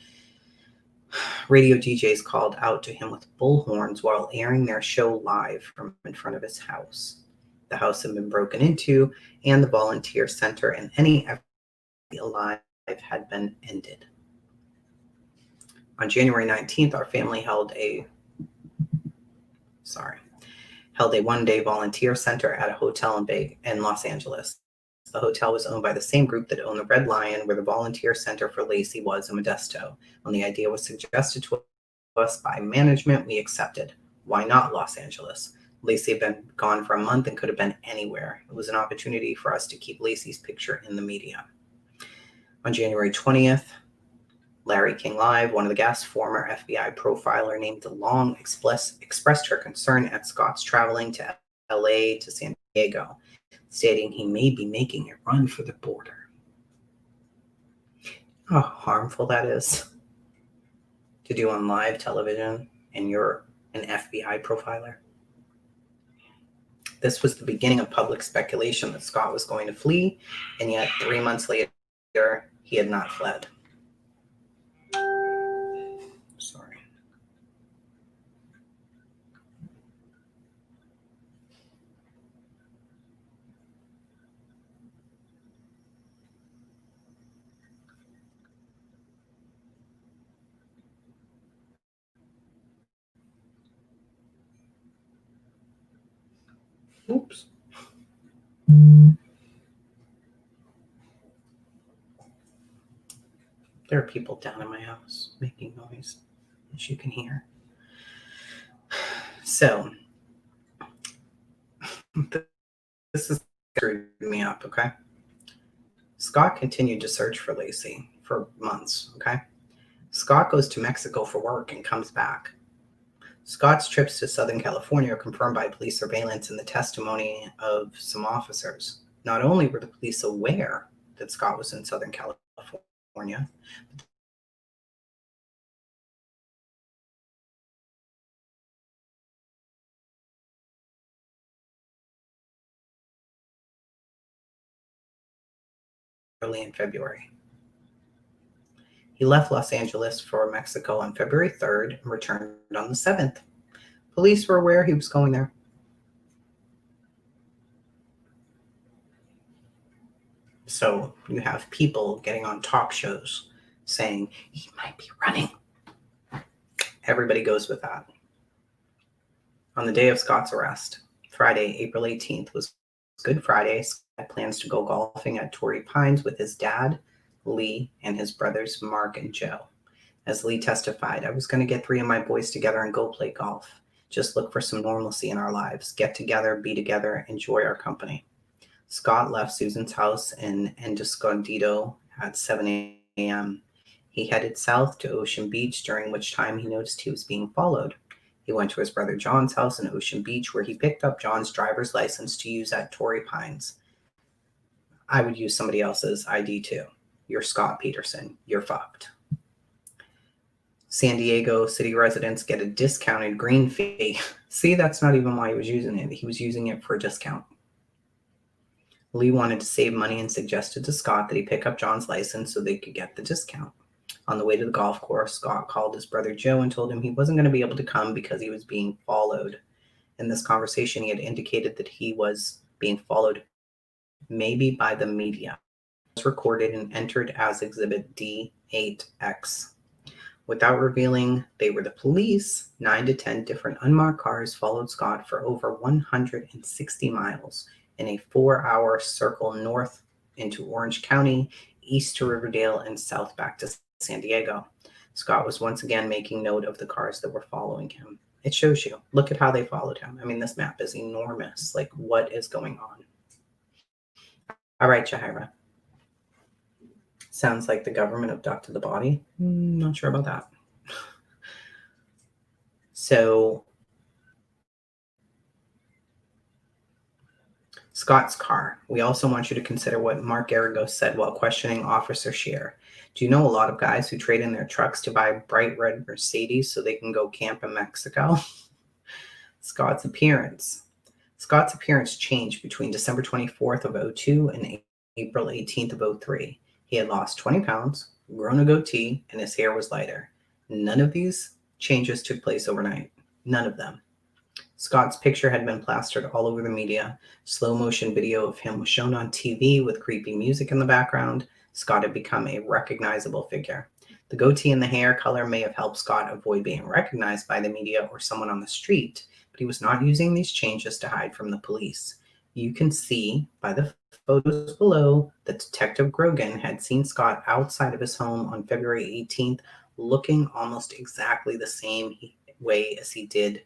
Radio DJs called out to him with bullhorns while airing their show live from in front of his house. The house had been broken into, and the volunteer center and any effort to be alive had been ended. On January 19th, our family held a one-day volunteer center at a hotel in Los Angeles. The hotel was owned by the same group that owned the Red Lion, where the volunteer center for Laci was in Modesto. When the idea was suggested to us by management, we accepted. Why not Los Angeles? Laci had been gone for a month and could have been anywhere. It was an opportunity for us to keep Laci's picture in the media. On January 20th, Larry King Live, one of the guests, former FBI profiler named DeLong, expressed her concern at Scott's traveling to LA to San Diego, stating he may be making a run for the border. How harmful that is to do on live television, and you're an FBI profiler. This was the beginning of public speculation that Scott was going to flee, and yet 3 months later, he had not fled. Sorry. Oops. There are people down in my house making noise, as you can hear. So, this is screwing me up, okay? Scott continued to search for Laci for months, okay? Scott goes to Mexico for work and comes back. Scott's trips to Southern California are confirmed by police surveillance and the testimony of some officers. Not only were the police aware that Scott was in Southern California, early in February. He left Los Angeles for Mexico on February 3rd and returned on the 7th. Police were aware he was going there. So you have people getting on talk shows saying he might be running. Everybody goes with that. On the day of Scott's arrest, Friday, April 18th, was Good Friday. Scott plans to go golfing at Torrey Pines with his dad, Lee, and his brothers, Mark and Joe. As Lee testified, I was going to get 3 of my boys together and go play golf. Just look for some normalcy in our lives. Get together, be together, enjoy our company. Scott left Susan's house in Escondido at 7 a.m. He headed south to Ocean Beach, during which time he noticed he was being followed. He went to his brother John's house in Ocean Beach, where he picked up John's driver's license to use at Torrey Pines. I would use somebody else's ID too. You're Scott Peterson. You're fucked. San Diego city residents get a discounted green fee. See, that's not even why he was using it. He was using it for a discount. Lee wanted to save money and suggested to Scott that he pick up John's license so they could get the discount. On the way to the golf course, Scott called his brother Joe and told him he wasn't going to be able to come because he was being followed. In this conversation, he had indicated that he was being followed maybe by the media. It was recorded and entered as Exhibit D8X. Without revealing they were the police, 9 to 10 different unmarked cars followed Scott for over 160 miles in a 4-hour circle north into Orange County, east to Riverdale, and south back to San Diego. Scott was once again making note of the cars that were following him. It shows you. Look at how they followed him. I mean, this map is enormous. Like, what is going on? All right, Jahira. Sounds like the government abducted the body. Not sure about that. So, Scott's car. We also want you to consider what Mark Garagos said while questioning Officer Shear. Do you know a lot of guys who trade in their trucks to buy bright red Mercedes so they can go camp in Mexico? Scott's appearance. Scott's appearance changed between December 24th of 2002 and April 18th of 2003. He had lost 20 pounds, grown a goatee, and his hair was lighter. None of these changes took place overnight. None of them. Scott's picture had been plastered all over the media. Slow motion video of him was shown on TV with creepy music in the background. Scott had become a recognizable figure. The goatee and the hair color may have helped Scott avoid being recognized by the media or someone on the street, but he was not using these changes to hide from the police. You can see by the photos below that Detective Grogan had seen Scott outside of his home on February 18th, looking almost exactly the same way as he did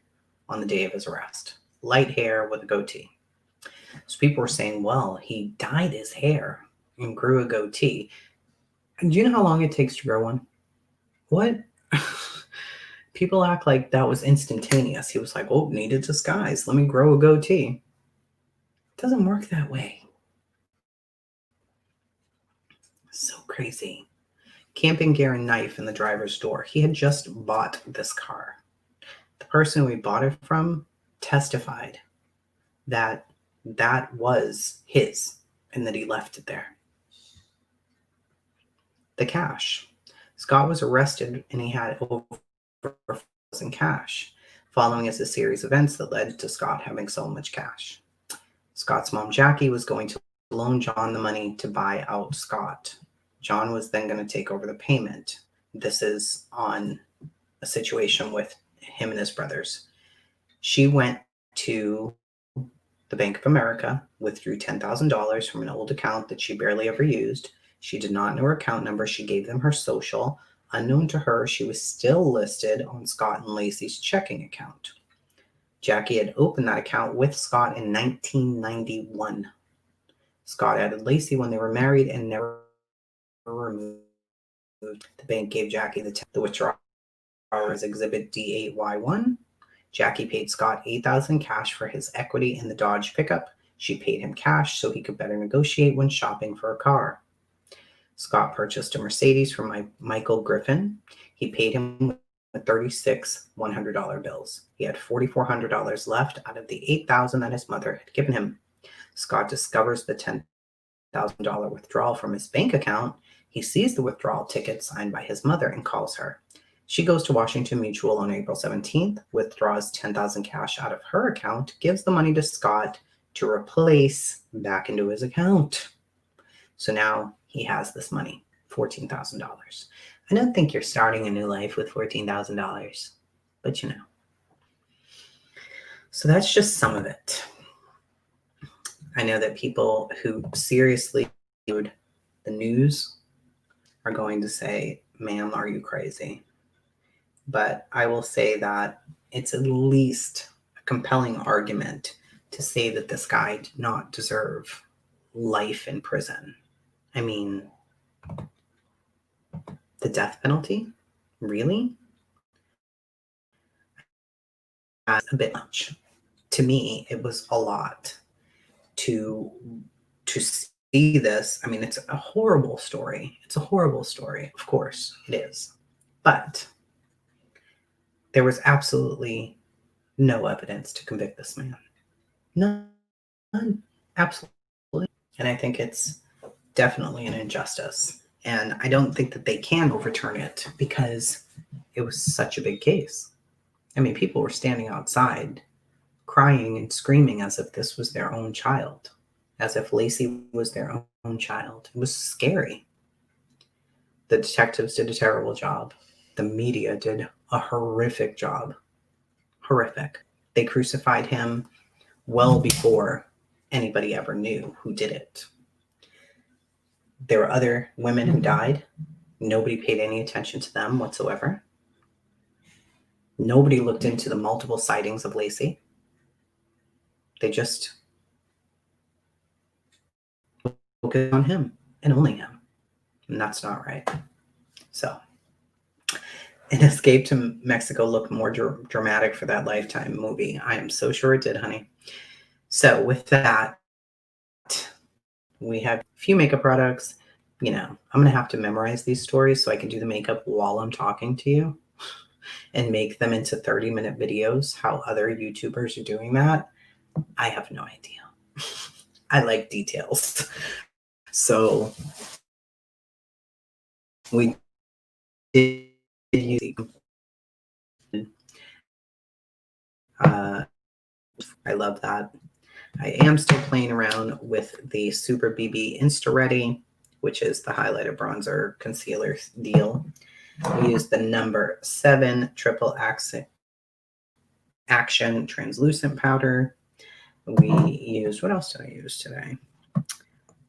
on the day of his arrest. Light hair with a goatee. So people were saying, well, he dyed his hair and grew a goatee. And do you know how long it takes to grow one? What? People act like that was instantaneous. He was like, oh, need a disguise. Let me grow a goatee. It doesn't work that way. So crazy. Camping gear and knife in the driver's door. He had just bought this car. The person we bought it from testified that that was his and that he left it there. The cash. Scott was arrested and he had over $4,000 in cash, following as a series of events that led to Scott having so much cash. Scott's mom, Jackie, was going to loan John the money to buy out Scott. John was then going to take over the payment. This is on a situation with him and his brothers. She went to the Bank of America, withdrew $10,000 from an old account that she barely ever used. She did not know her account number. She gave them her social. Unknown to her, she was still listed on Scott and Laci's checking account. Jackie had opened that account with Scott in 1991. Scott added Laci when they were married and never removed. The bank gave Jackie the withdrawal as Exhibit D8Y1. Jackie paid Scott $8,000 cash for his equity in the Dodge pickup. She paid him cash so he could better negotiate when shopping for a car. Scott purchased a Mercedes from Michael Griffin. He paid him with 36 $100 bills. He had $4,400 left out of the $8,000 that his mother had given him. Scott discovers the $10,000 withdrawal from his bank account. He sees the withdrawal ticket signed by his mother and calls her. She goes to Washington Mutual on April 17th, withdraws $10,000 cash out of her account, gives the money to Scott to replace back into his account. So now he has this money, $14,000. I don't think you're starting a new life with $14,000, but you know. So that's just some of it. I know that people who seriously read the news are going to say, ma'am, are you crazy? But I will say that it's at least a compelling argument to say that this guy did not deserve life in prison. I mean, the death penalty? Really? That's a bit much. To me, it was a lot to see this. I mean, it's a horrible story. It's a horrible story. Of course it is. But there was absolutely no evidence to convict this man. None. Absolutely. And I think it's definitely an injustice. And I don't think that they can overturn it because it was such a big case. I mean, people were standing outside crying and screaming as if this was their own child, as if Laci was their own child. It was scary. The detectives did a terrible job. The media did a horrific job. Horrific. They crucified him well before anybody ever knew who did it. There were other women who died. Nobody paid any attention to them whatsoever. Nobody looked into the multiple sightings of Laci. They just focused on him and only him. And that's not right. So, an escape to Mexico looked more dramatic for that Lifetime movie. I am so sure it did, honey. So, with that, we have a few makeup products. You know, I'm going to have to memorize these stories so I can do the makeup while I'm talking to you and make them into 30-minute videos. How other YouTubers are doing that, I have no idea. I like details. So we did use I love that. I am still playing around with the Super BB Insta Ready, which is the highlighter bronzer concealer deal. We use the number 7 triple action translucent powder. We used, what else did I use today?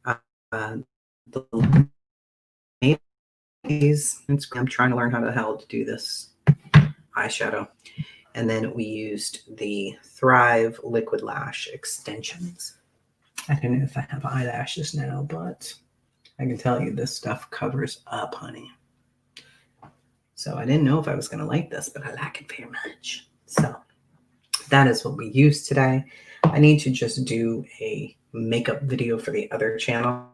The I'm trying to learn how the hell to do this eyeshadow. And then we used the Thrive Liquid Lash Extensions. I don't know if I have eyelashes now, but I can tell you this stuff covers up, honey. So I didn't know if I was going to like this, but I like it very much. So that is what we used today. I need to just do a makeup video for the other channel.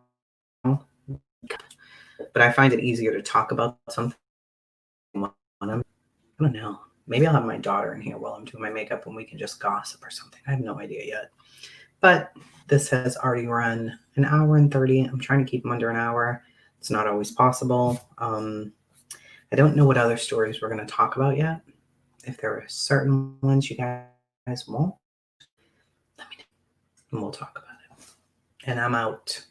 But I find it easier to talk about something when I don't know. Maybe I'll have my daughter in here while I'm doing my makeup and we can just gossip or something. I have no idea yet. But this has already run an hour and 30. I'm trying to keep them under an hour. It's not always possible. I don't know what other stories we're going to talk about yet. If there are certain ones you guys want, let me know and we'll talk about it. And I'm out.